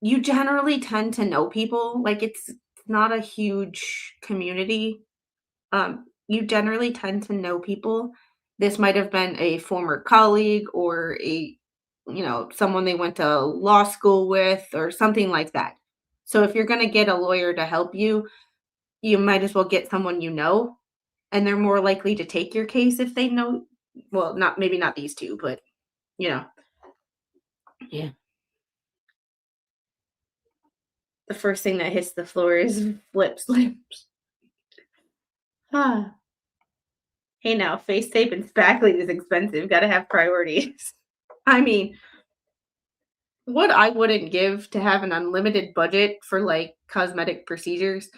you generally tend to know people. Like it's not a huge community. You generally tend to know people. This might have been a former colleague or someone they went to law school with or something like that. So if you're going to get a lawyer to help you, you might as well get someone you know, and they're more likely to take your case if they know. Well, maybe not these two, but yeah. The first thing that hits the floor is flips. Hey now, face tape and spackling is expensive. Gotta have priorities. I mean, what I wouldn't give to have an unlimited budget for like cosmetic procedures.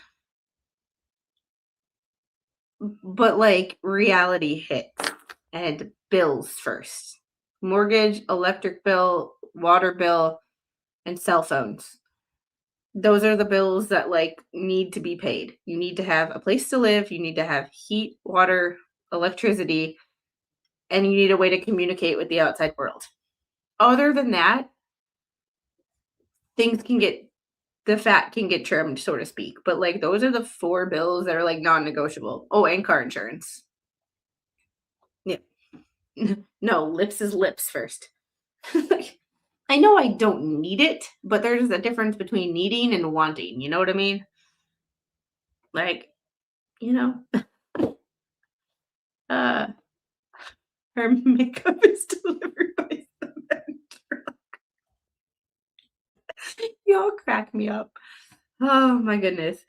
But like reality hits and bills first. Mortgage, electric bill, water bill, and cell phones. Those are the bills that like need to be paid. You need to have a place to live, you need to have heat, water, electricity, and you need a way to communicate with the outside world. Other than that, the fat can get trimmed, so to speak. But like those are the four bills that are like non-negotiable. Oh, and car insurance. Yeah. No, lips is lips first. I know I don't need it, but there's a difference between needing and wanting. You know what I mean? Like, uh Her makeup is delivered by cement truck. Y'all crack me up. Oh my goodness.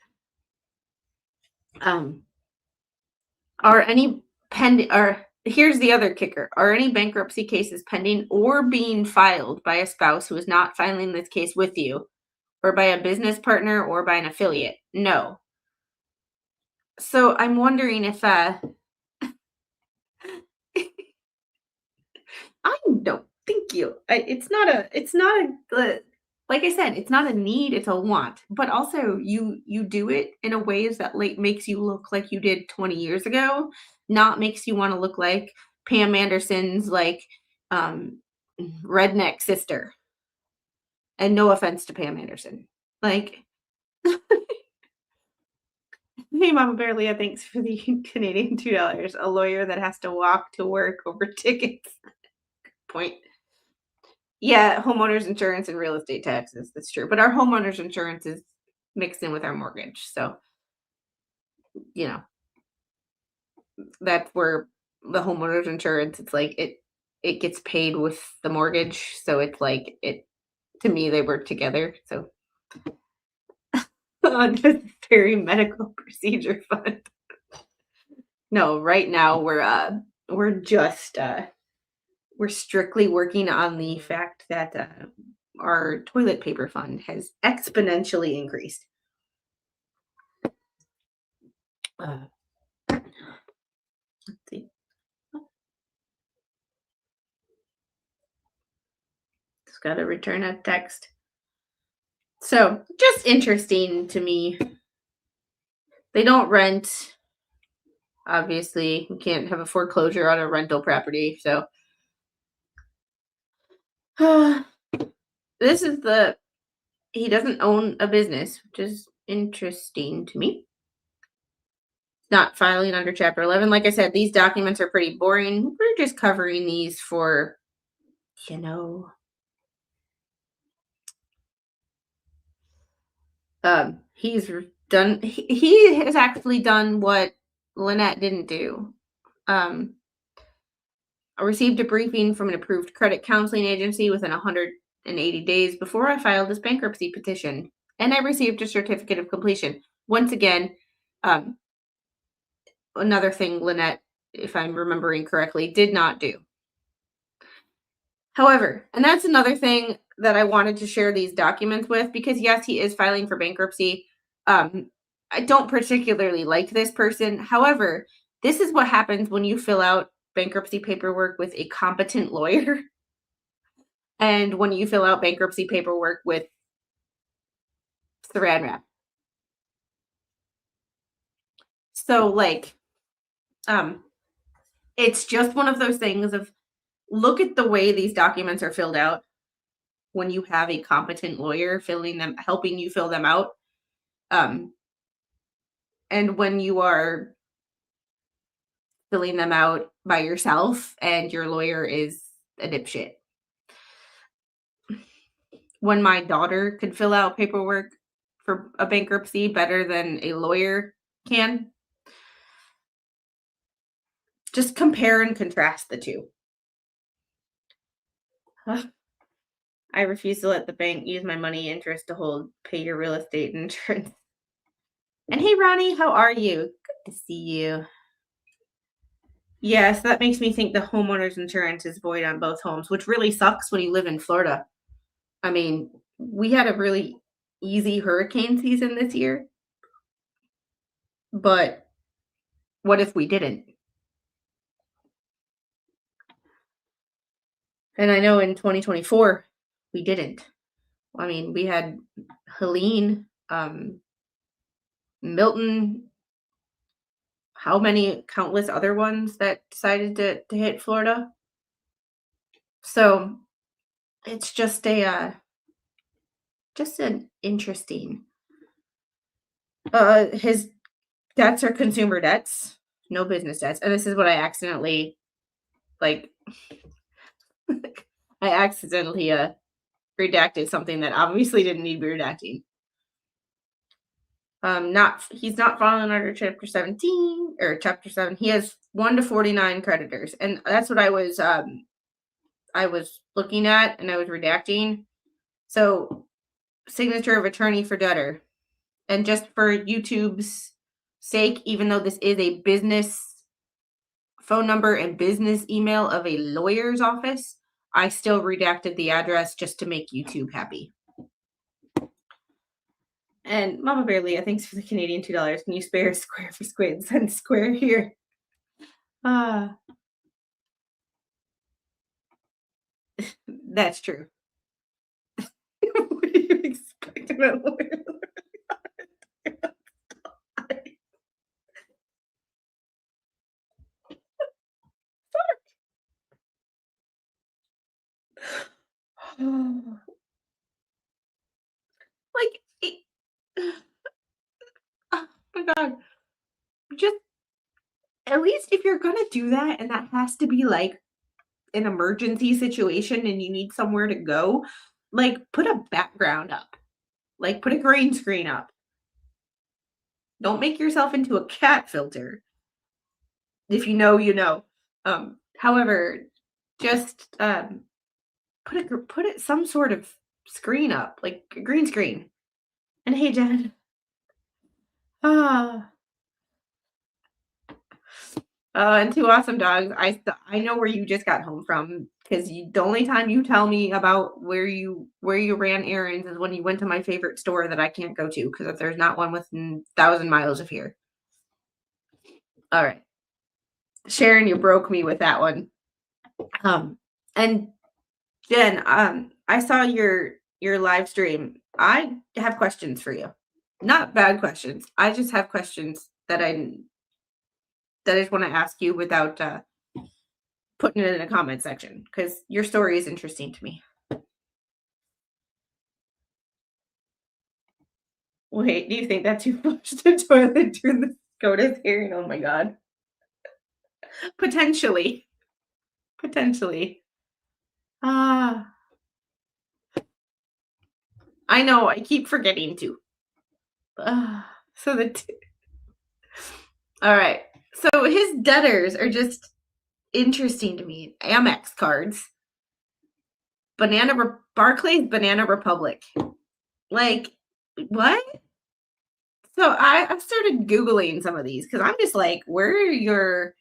Are any pending, or here's the other kicker. Are any bankruptcy cases pending or being filed by a spouse who is not filing this case with you, or by a business partner, or by an affiliate? No. So I'm wondering if I don't thank you. It's not a like I said, it's not a need, it's a want. But also you do it in a ways that like makes you look like you did 20 years ago, not makes you want to look like Pam Anderson's like um redneck sister. And no offense to Pam Anderson. Like, hey Mama Bearlia, thanks for the Canadian $2. A lawyer that has to walk to work over tickets. Point. Yeah, homeowners insurance and real estate taxes. That's true. But our homeowners insurance is mixed in with our mortgage. So, you know, that's where the homeowners insurance, it's like it gets paid with the mortgage. So it's like it to me they work together. So unnecessary medical procedure fund. No, right now we're just we're strictly working on the fact that our toilet paper fund has exponentially increased. Let's see. Just got to return a text. So just interesting to me. They don't rent. Obviously, you can't have a foreclosure on a rental property. So this is he doesn't own a business, which is interesting to me. Not filing under Chapter 11. Like I said, these documents are pretty boring. We're just covering these for, you know, he's done. He has actually done what Lynette didn't do. I received a briefing from an approved credit counseling agency within 180 days before I filed this bankruptcy petition, and I received a certificate of completion. Once again, another thing Lynette, if I'm remembering correctly, did not do. However, and that's another thing that I wanted to share these documents with, because yes, he is filing for bankruptcy. I don't particularly like this person. However, this is what happens when you fill out bankruptcy paperwork with a competent lawyer and when you fill out bankruptcy paperwork with Saran wrap. So like, it's just one of those things of look at the way these documents are filled out when you have a competent lawyer helping you fill them out. And when you are filling them out by yourself and your lawyer is a dipshit. When my daughter could fill out paperwork for a bankruptcy better than a lawyer can, just compare and contrast the two. I refuse to let the bank use my money interest to pay your real estate insurance. And hey, Ronnie, how are you? Good to see you. Yes, that makes me think the homeowner's insurance is void on both homes, which really sucks when you live in Florida. I mean, we had a really easy hurricane season this year, but what if we didn't? And I know in 2024, we didn't. I mean, we had Helene, Milton, how many countless other ones that decided to hit Florida. So it's just an interesting. His debts are consumer debts, no business debts. And this is what I accidentally I accidentally redacted something that obviously didn't need redacting. He's not falling under chapter 17 or chapter 7. He has 1 to 49 creditors. And that's what I was looking at and I was redacting. So signature of attorney for debtor. And just for YouTube's sake, even though this is a business phone number and business email of a lawyer's office, I still redacted the address just to make YouTube happy. And Mama Bear Leah, thanks for the Canadian $2. Can you spare a square for squid? Send square here. That's true. What do you expect of a lawyer? Like, oh my God. Just at least if you're gonna do that, and that has to be like an emergency situation and you need somewhere to go, like put a background up. Like put a green screen up. Don't make yourself into a cat filter. If you know, you know. However, just put it some sort of screen up, like a green screen. And hey, Jen. And two awesome dogs. I know where you just got home from because the only time you tell me about where you ran errands is when you went to my favorite store that I can't go to because there's not one within 1,000 miles of here. All right, Sharon, you broke me with that one. And Jen, I saw your live stream. I have questions for you. Not bad questions. I just have questions that I just want to ask you without putting it in a comment section because your story is interesting to me. Wait, do you think that you flushed the toilet during the SCOTUS hearing? Oh my God. Potentially. I know, I keep forgetting to. All right. So his debtors are interesting to me. Amex cards. Barclays Banana Republic. Like, what? So I've started Googling some of these because I'm just like, what are your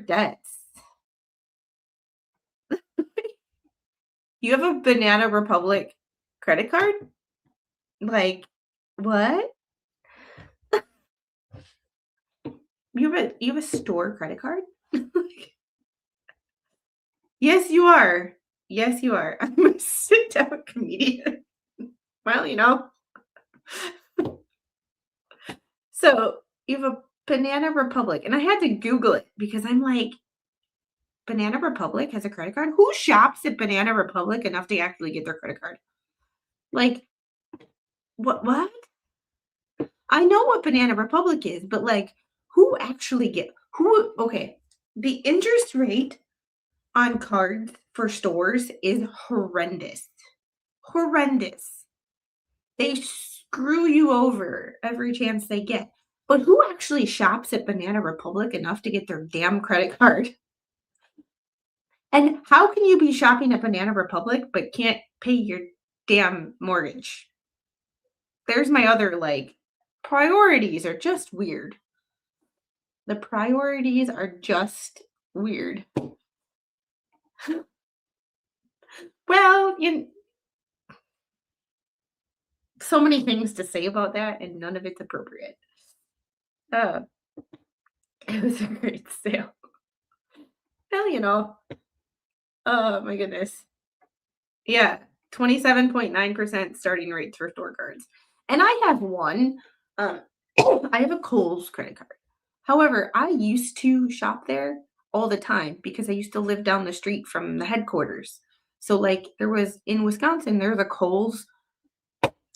debts? You have a Banana Republic credit card? Like, what? You have a store credit card? Yes, you are. Yes, you are. I'm a sit-down comedian. Well, you know. So you have a Banana Republic, and I had to Google it because I'm like, Banana Republic has a credit card? Who shops at Banana Republic enough to actually get their credit card? Like, what? I know what Banana Republic is, but like, who actually okay, the interest rate on cards for stores is horrendous. Horrendous. They screw you over every chance they get. But who actually shops at Banana Republic enough to get their damn credit card? And how can you be shopping at Banana Republic but can't pay your damn mortgage? There's my other, like, priorities are just weird. The priorities are just weird. Well, so many things to say about that, and none of it's appropriate. It was a great sale. Well, you know. Oh my goodness. Yeah, 27.9% starting rates for store cards. And I have one. I have a Kohl's credit card. However, I used to shop there all the time because I used to live down the street from the headquarters. So, like, in Wisconsin, there's a Kohl's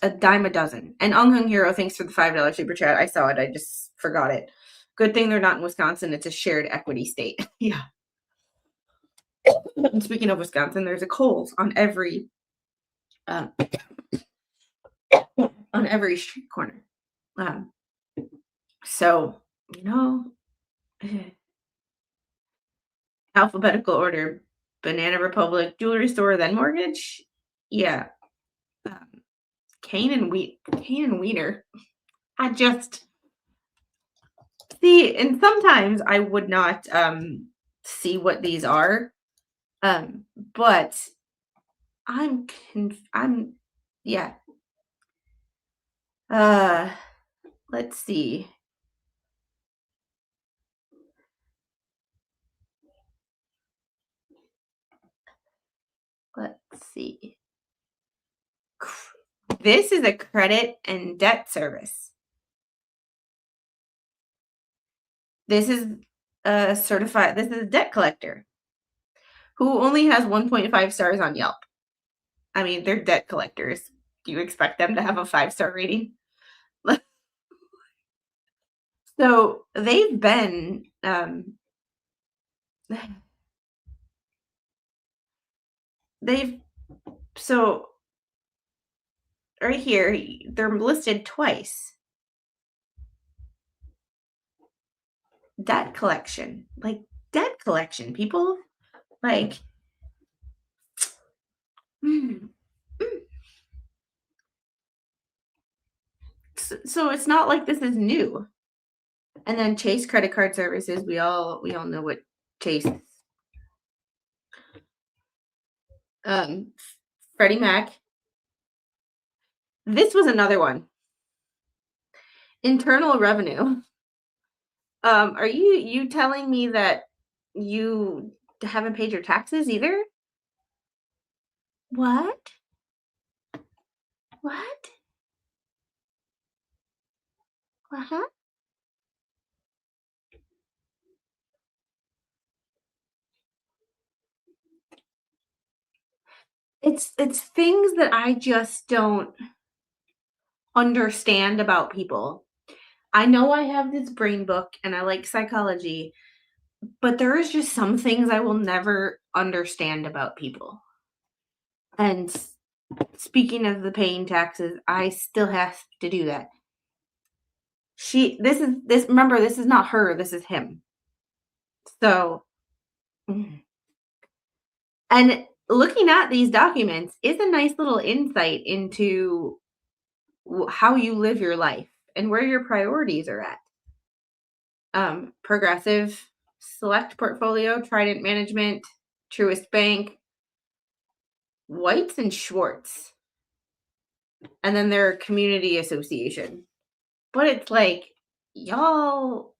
a dime a dozen. And Unhung Hero, thanks for the $5 super chat. I saw it. I just forgot it. Good thing they're not in Wisconsin. It's a shared equity state. Yeah. And speaking of Wisconsin, there's a Kohl's on every um, on every street corner. Um, so, you know, alphabetical order, Banana Republic, jewelry store, then mortgage. Yeah. Um, Kane and Wiener. I just see, and sometimes I would not see what these are. But I'm yeah. Uh let's see. Let's see. This is a credit and debt service. This is this is a debt collector who only has 1.5 stars on Yelp. I mean, they're debt collectors. Do you expect them to have a 5-star rating? So they've been they've so right here they're listed twice. Debt collection. Like debt collection, people. Like mm, mm. So it's not like this is new. And then Chase credit card services, we all know what Chase is. Freddie Mac. This was another one. Internal revenue. Are you telling me that you haven't paid your taxes either? What? What? Uh-huh. It's things that I just don't understand about people. I know I have this brain book and I like psychology, but there is just some things I will never understand about people. And speaking of the paying taxes, I still have to do that. Remember, this is not her, this is him. So, and looking at these documents is a nice little insight into how you live your life and where your priorities are at. Progressive, Select Portfolio, Trident Management, Truist Bank, Whites and Schwartz, and then their community association. But it's like, y'all,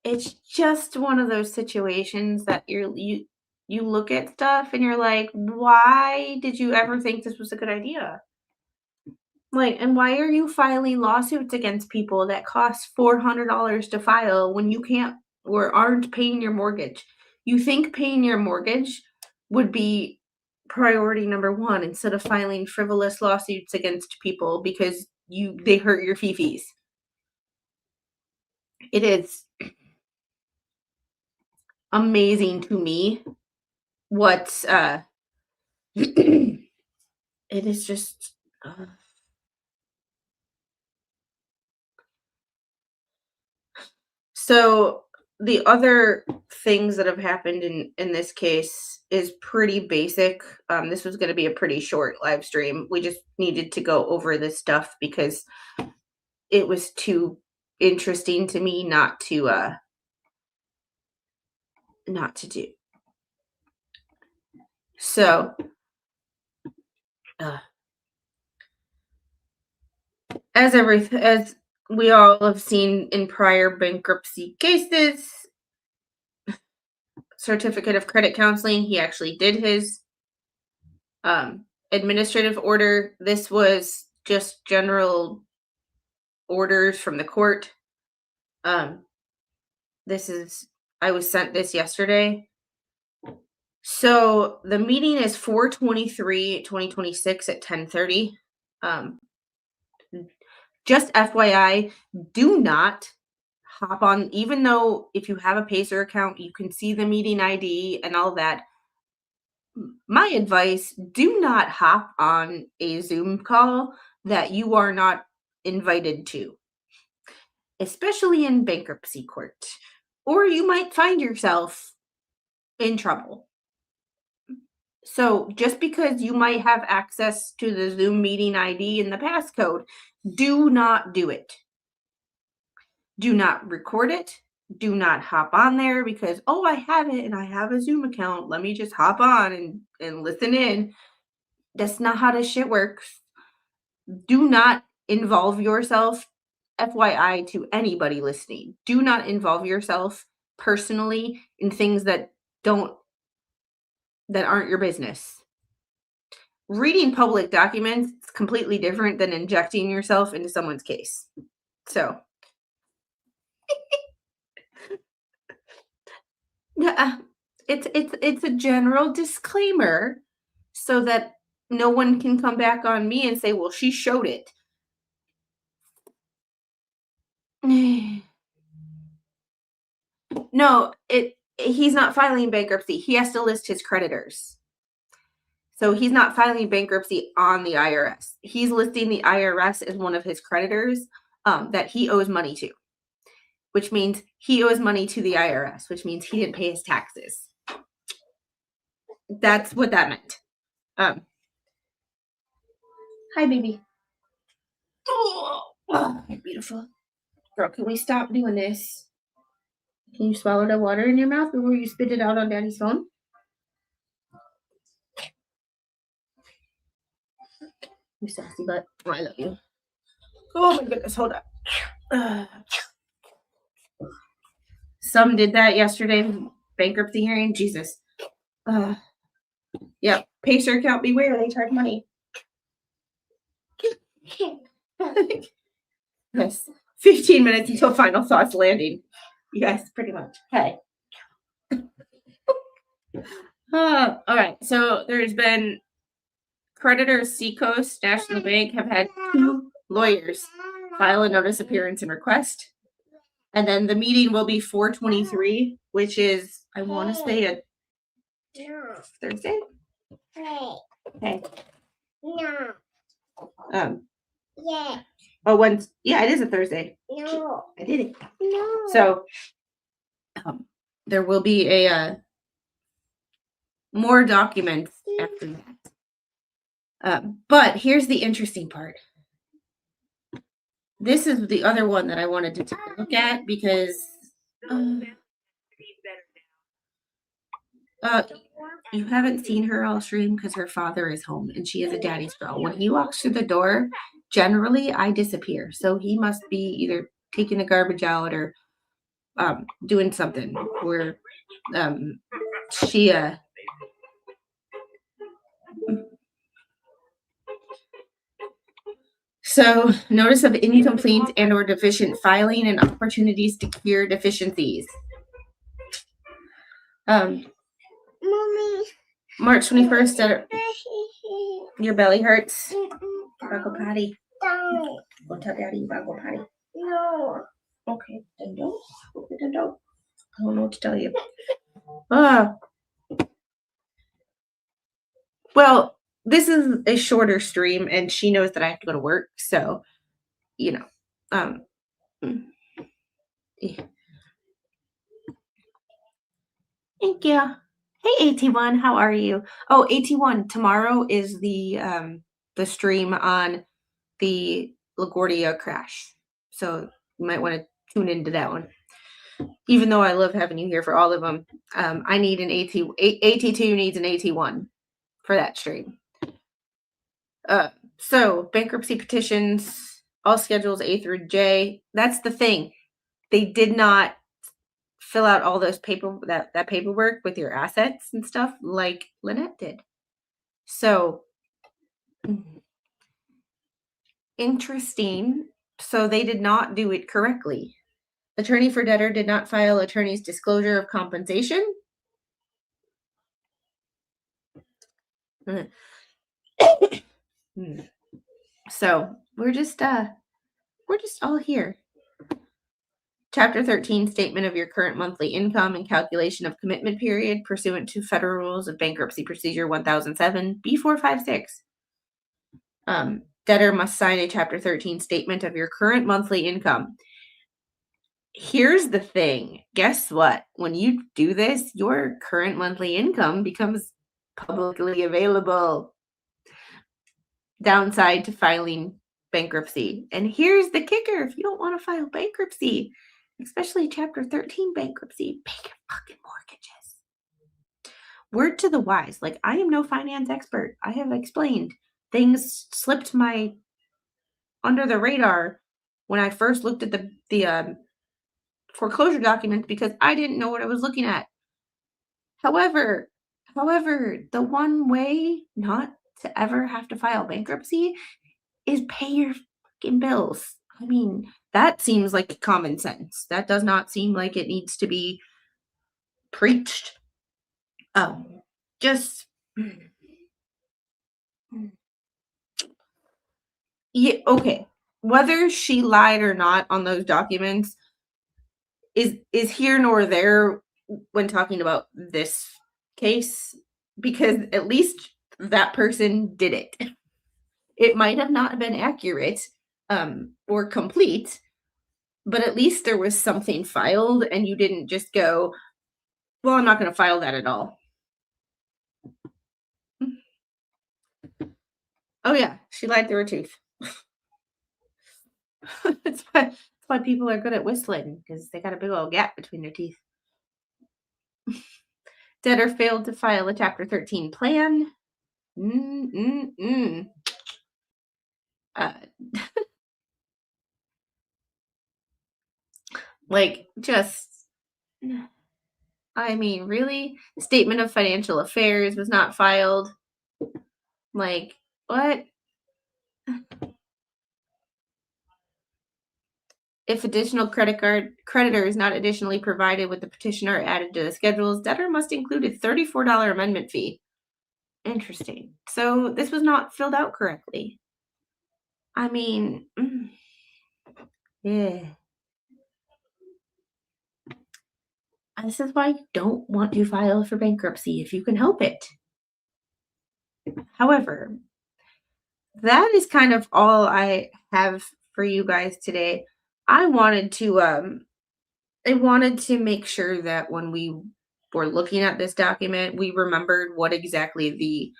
it's just one of those situations that you look at stuff and you're like, why did you ever think this was a good idea? Like, and why are you filing lawsuits against people that cost $400 to file when you can't or aren't paying your mortgage? You think paying your mortgage would be priority number one instead of filing frivolous lawsuits against people because they hurt your fifis. It is amazing to me what it is just so the other things that have happened in this case is pretty basic. This was going to be a pretty short live stream. We just needed to go over this stuff because it was too interesting to me not to do. So as we all have seen in prior bankruptcy cases, certificate of credit counseling, he actually did his. Administrative order, this was just general orders from the court. I was sent this yesterday. So the meeting is 4/23/2026 at 10:30. Just FYI, do not hop on, even though if you have a Pacer account, you can see the meeting ID and all that. my advice, do not hop on a Zoom call that you are not invited to, especially in bankruptcy court, or you might find yourself in trouble. So just because you might have access to the Zoom meeting ID and the passcode, do not do it. Do not record it. Do not hop on there because, oh, I have it and I have a Zoom account. Let me just hop on and listen in. That's not how this shit works. Do not involve yourself, FYI, to anybody listening. Do not involve yourself personally in things that aren't your business. Reading public documents is completely different than injecting yourself into someone's case. So, yeah, it's a general disclaimer so that no one can come back on me and say, well, she showed it. No, he's not filing bankruptcy. He has to list his creditors. So he's not filing bankruptcy on the IRS. He's listing the IRS as one of his creditors that he owes money to, which means he owes money to the IRS, which means he didn't pay his taxes. That's what that meant. Hi, baby. Oh, you're beautiful. Girl, can we stop doing this? Can you swallow the water in your mouth before you spit it out on Daddy's phone? You sassy butt. Oh, I love you. Oh my goodness, hold up. Some did that yesterday, bankruptcy hearing. Jesus. Yep. Pacer account beware, they charge money. Yes. 15 minutes until final thoughts landing. You guys, pretty much. Hey. All right. So there's been creditors, Seacoast, National Bank have had 2 lawyers file a notice appearance and request. And then the meeting will be 4/23, which is, I want to say, a Thursday. Okay. No. Yeah. Oh, yeah, it is a Thursday. No. I did it. No. So there will be a more documents after that. But here's the interesting part. This is the other one that I wanted to take a look at because you haven't seen her all stream because her father is home and she is a daddy's girl. When he walks through the door, generally I disappear. So he must be either taking the garbage out or doing something where she so notice of incomplete and or deficient filing and opportunities to cure deficiencies. Mommy. March 21st, your belly hurts. Gotta go potty. Don't. Go tell Daddy you gotta go potty. No. Okay, then don't. Then don't. I don't know what to tell you. Well, this is a shorter stream, and she knows that I have to go to work, so you know. Yeah. Thank you. Hey, AT1, how are you? Oh, AT1, tomorrow is the stream on the LaGuardia crash. So you might want to tune into that one. Even though I love having you here for all of them, I need an AT2 needs an AT1 for that stream. So bankruptcy petitions, all schedules A through J. That's the thing. They did not fill out all those that paperwork with your assets and stuff like Lynette did. So interesting. So they did not do it correctly. Attorney for debtor did not file attorney's disclosure of compensation. So we're just all here. Chapter 13, statement of your current monthly income and calculation of commitment period pursuant to Federal Rules of Bankruptcy Procedure 1007, B456. Debtor must sign a Chapter 13 statement of your current monthly income. Here's the thing. Guess what? When you do this, your current monthly income becomes publicly available. Downside to filing bankruptcy. And here's the kicker. If you don't want to file bankruptcy, especially Chapter 13 bankruptcy, pay your fucking mortgages. Word to the wise. Like, I am no finance expert. I have explained. Things slipped my under the radar when I first looked at the foreclosure documents because I didn't know what I was looking at. However, the one way not to ever have to file bankruptcy is pay your fucking bills. I mean, that seems like common sense. That does not seem like it needs to be preached. Just yeah, okay. Whether she lied or not on those documents is here nor there when talking about this case, because at least that person did it. It might have not been accurate or complete, but at least there was something filed and you didn't just go, well, I'm not going to file that at all. Oh yeah, she lied through her tooth. That's why people are good at whistling, because they got a big old gap between their teeth. Debtor failed to file a Chapter 13 plan. Like, just, I mean, really? Statement of financial affairs was not filed. Like, what? If additional creditor is not additionally provided with the petitioner added to the schedules, debtor must include a $34 amendment fee. Interesting. So this was not filled out correctly. I mean, yeah. This is why you don't want to file for bankruptcy if you can help it. However, that is kind of all I have for you guys today. I wanted to make sure that when we were looking at this document, we remembered what exactly the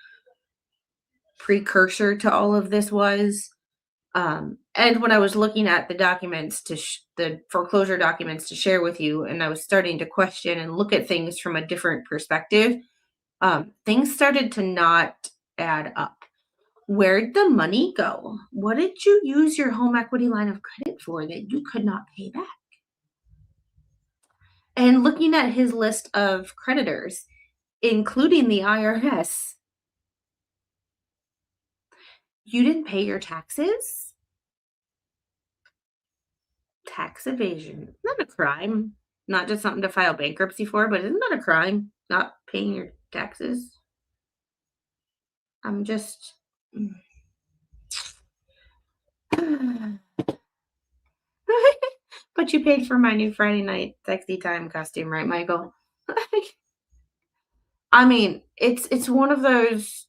precursor to all of this was. And when I was looking at the documents the foreclosure documents to share with you, and I was starting to question and look at things from a different perspective, things started to not add up. Where'd the money go? What did you use your home equity line of credit for that you could not pay back? And looking at his list of creditors, including the IRS, you didn't pay your taxes? Tax evasion. Isn't that a crime? Not just something to file bankruptcy for, but isn't that a crime? Not paying your taxes? I'm just... But you paid for my new Friday night sexy time costume, right, Michael? I mean, it's one of those,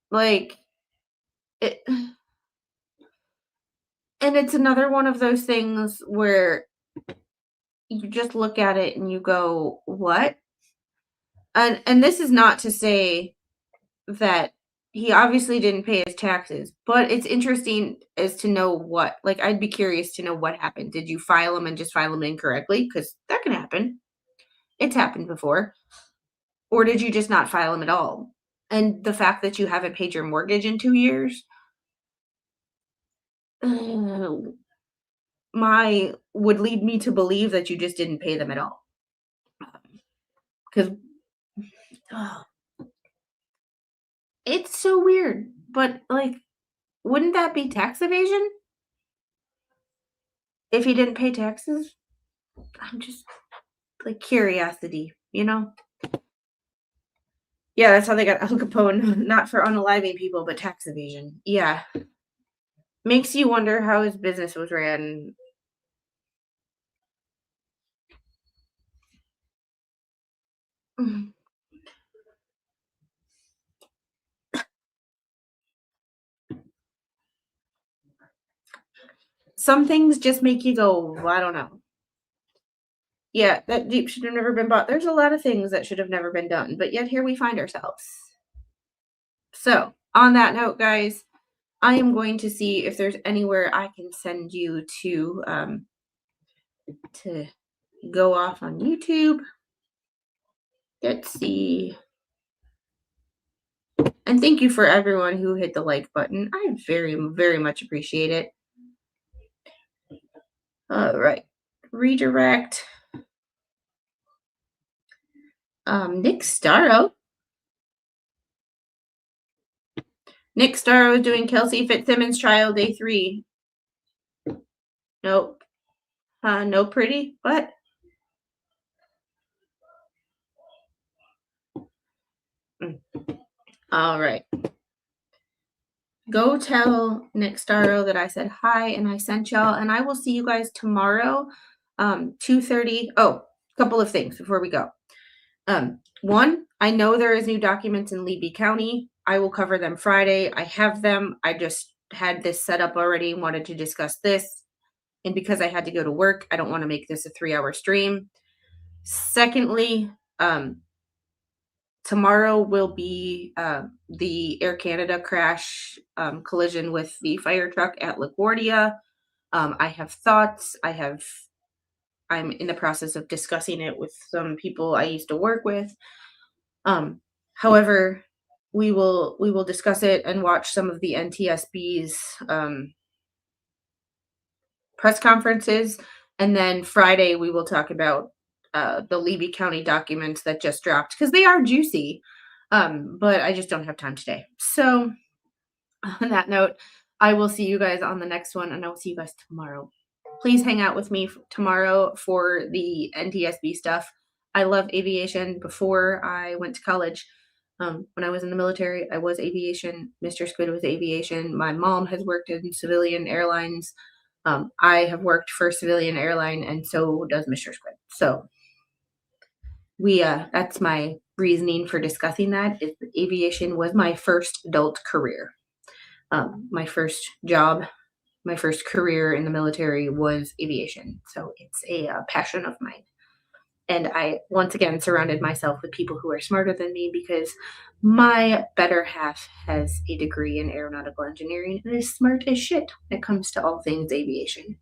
like, and it's another one of those things where you just look at it and you go, what? And this is not to say that he obviously didn't pay his taxes, but it's interesting as to know what, like, I'd be curious to know what happened. Did you file them and just file them incorrectly? Because that can happen. It's happened before. Or did you just not file them at all? And the fact that you haven't paid your mortgage in 2 years, would lead me to believe that you just didn't pay them at all. Because it's so weird. But, like, wouldn't that be tax evasion? If he didn't pay taxes? I'm just, like, curiosity, you know? Yeah, that's how they got Al Capone. Not for unaliving people, but tax evasion. Yeah. Makes you wonder how his business was ran. Some things just make you go, I don't know. Yeah, that Jeep should have never been bought. There's a lot of things that should have never been done, but yet here we find ourselves. So, on that note, guys, I am going to see if there's anywhere I can send you to go off on YouTube. Let's see. And thank you for everyone who hit the like button. I very, very much appreciate it. All right. Redirect. Nick Starro. Nick Starro is doing Kelsey Fitzsimmons trial day 3. Nope. No pretty. What? All right. Go tell Nick Starro that I said hi and I sent y'all, and I will see you guys tomorrow, 2:30. Oh, a couple of things before we go. One, I know there is new documents in Levy County. I will cover them Friday. I have them. I just had this set up already, wanted to discuss this. And because I had to go to work, I don't want to make this a 3-hour stream. Secondly, tomorrow will be the Air Canada crash collision with the fire truck at LaGuardia. I have thoughts. I'm in the process of discussing it with some people I used to work with. However, we will discuss it and watch some of the NTSB's press conferences, and then Friday we will talk about the Levy County documents that just dropped because they are juicy, but I just don't have time today. So on that note, I will see you guys on the next one, and I will see you guys tomorrow. Please hang out with me tomorrow for the NTSB stuff. I love aviation. Before I went to college, when I was in the military, I was aviation. Mr. Squid was aviation. My mom has worked in civilian airlines. I have worked for a civilian airline, and so does Mr. Squid. So that's my reasoning for discussing that. Is that aviation was my first adult career. My first job, my first career in the military was aviation. So it's a passion of mine. And I, once again, surrounded myself with people who are smarter than me because my better half has a degree in aeronautical engineering and is smart as shit when it comes to all things aviation.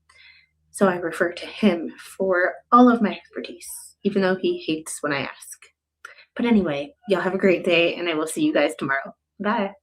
So I refer to him for all of my expertise, even though he hates when I ask. But anyway, y'all have a great day, and I will see you guys tomorrow. Bye.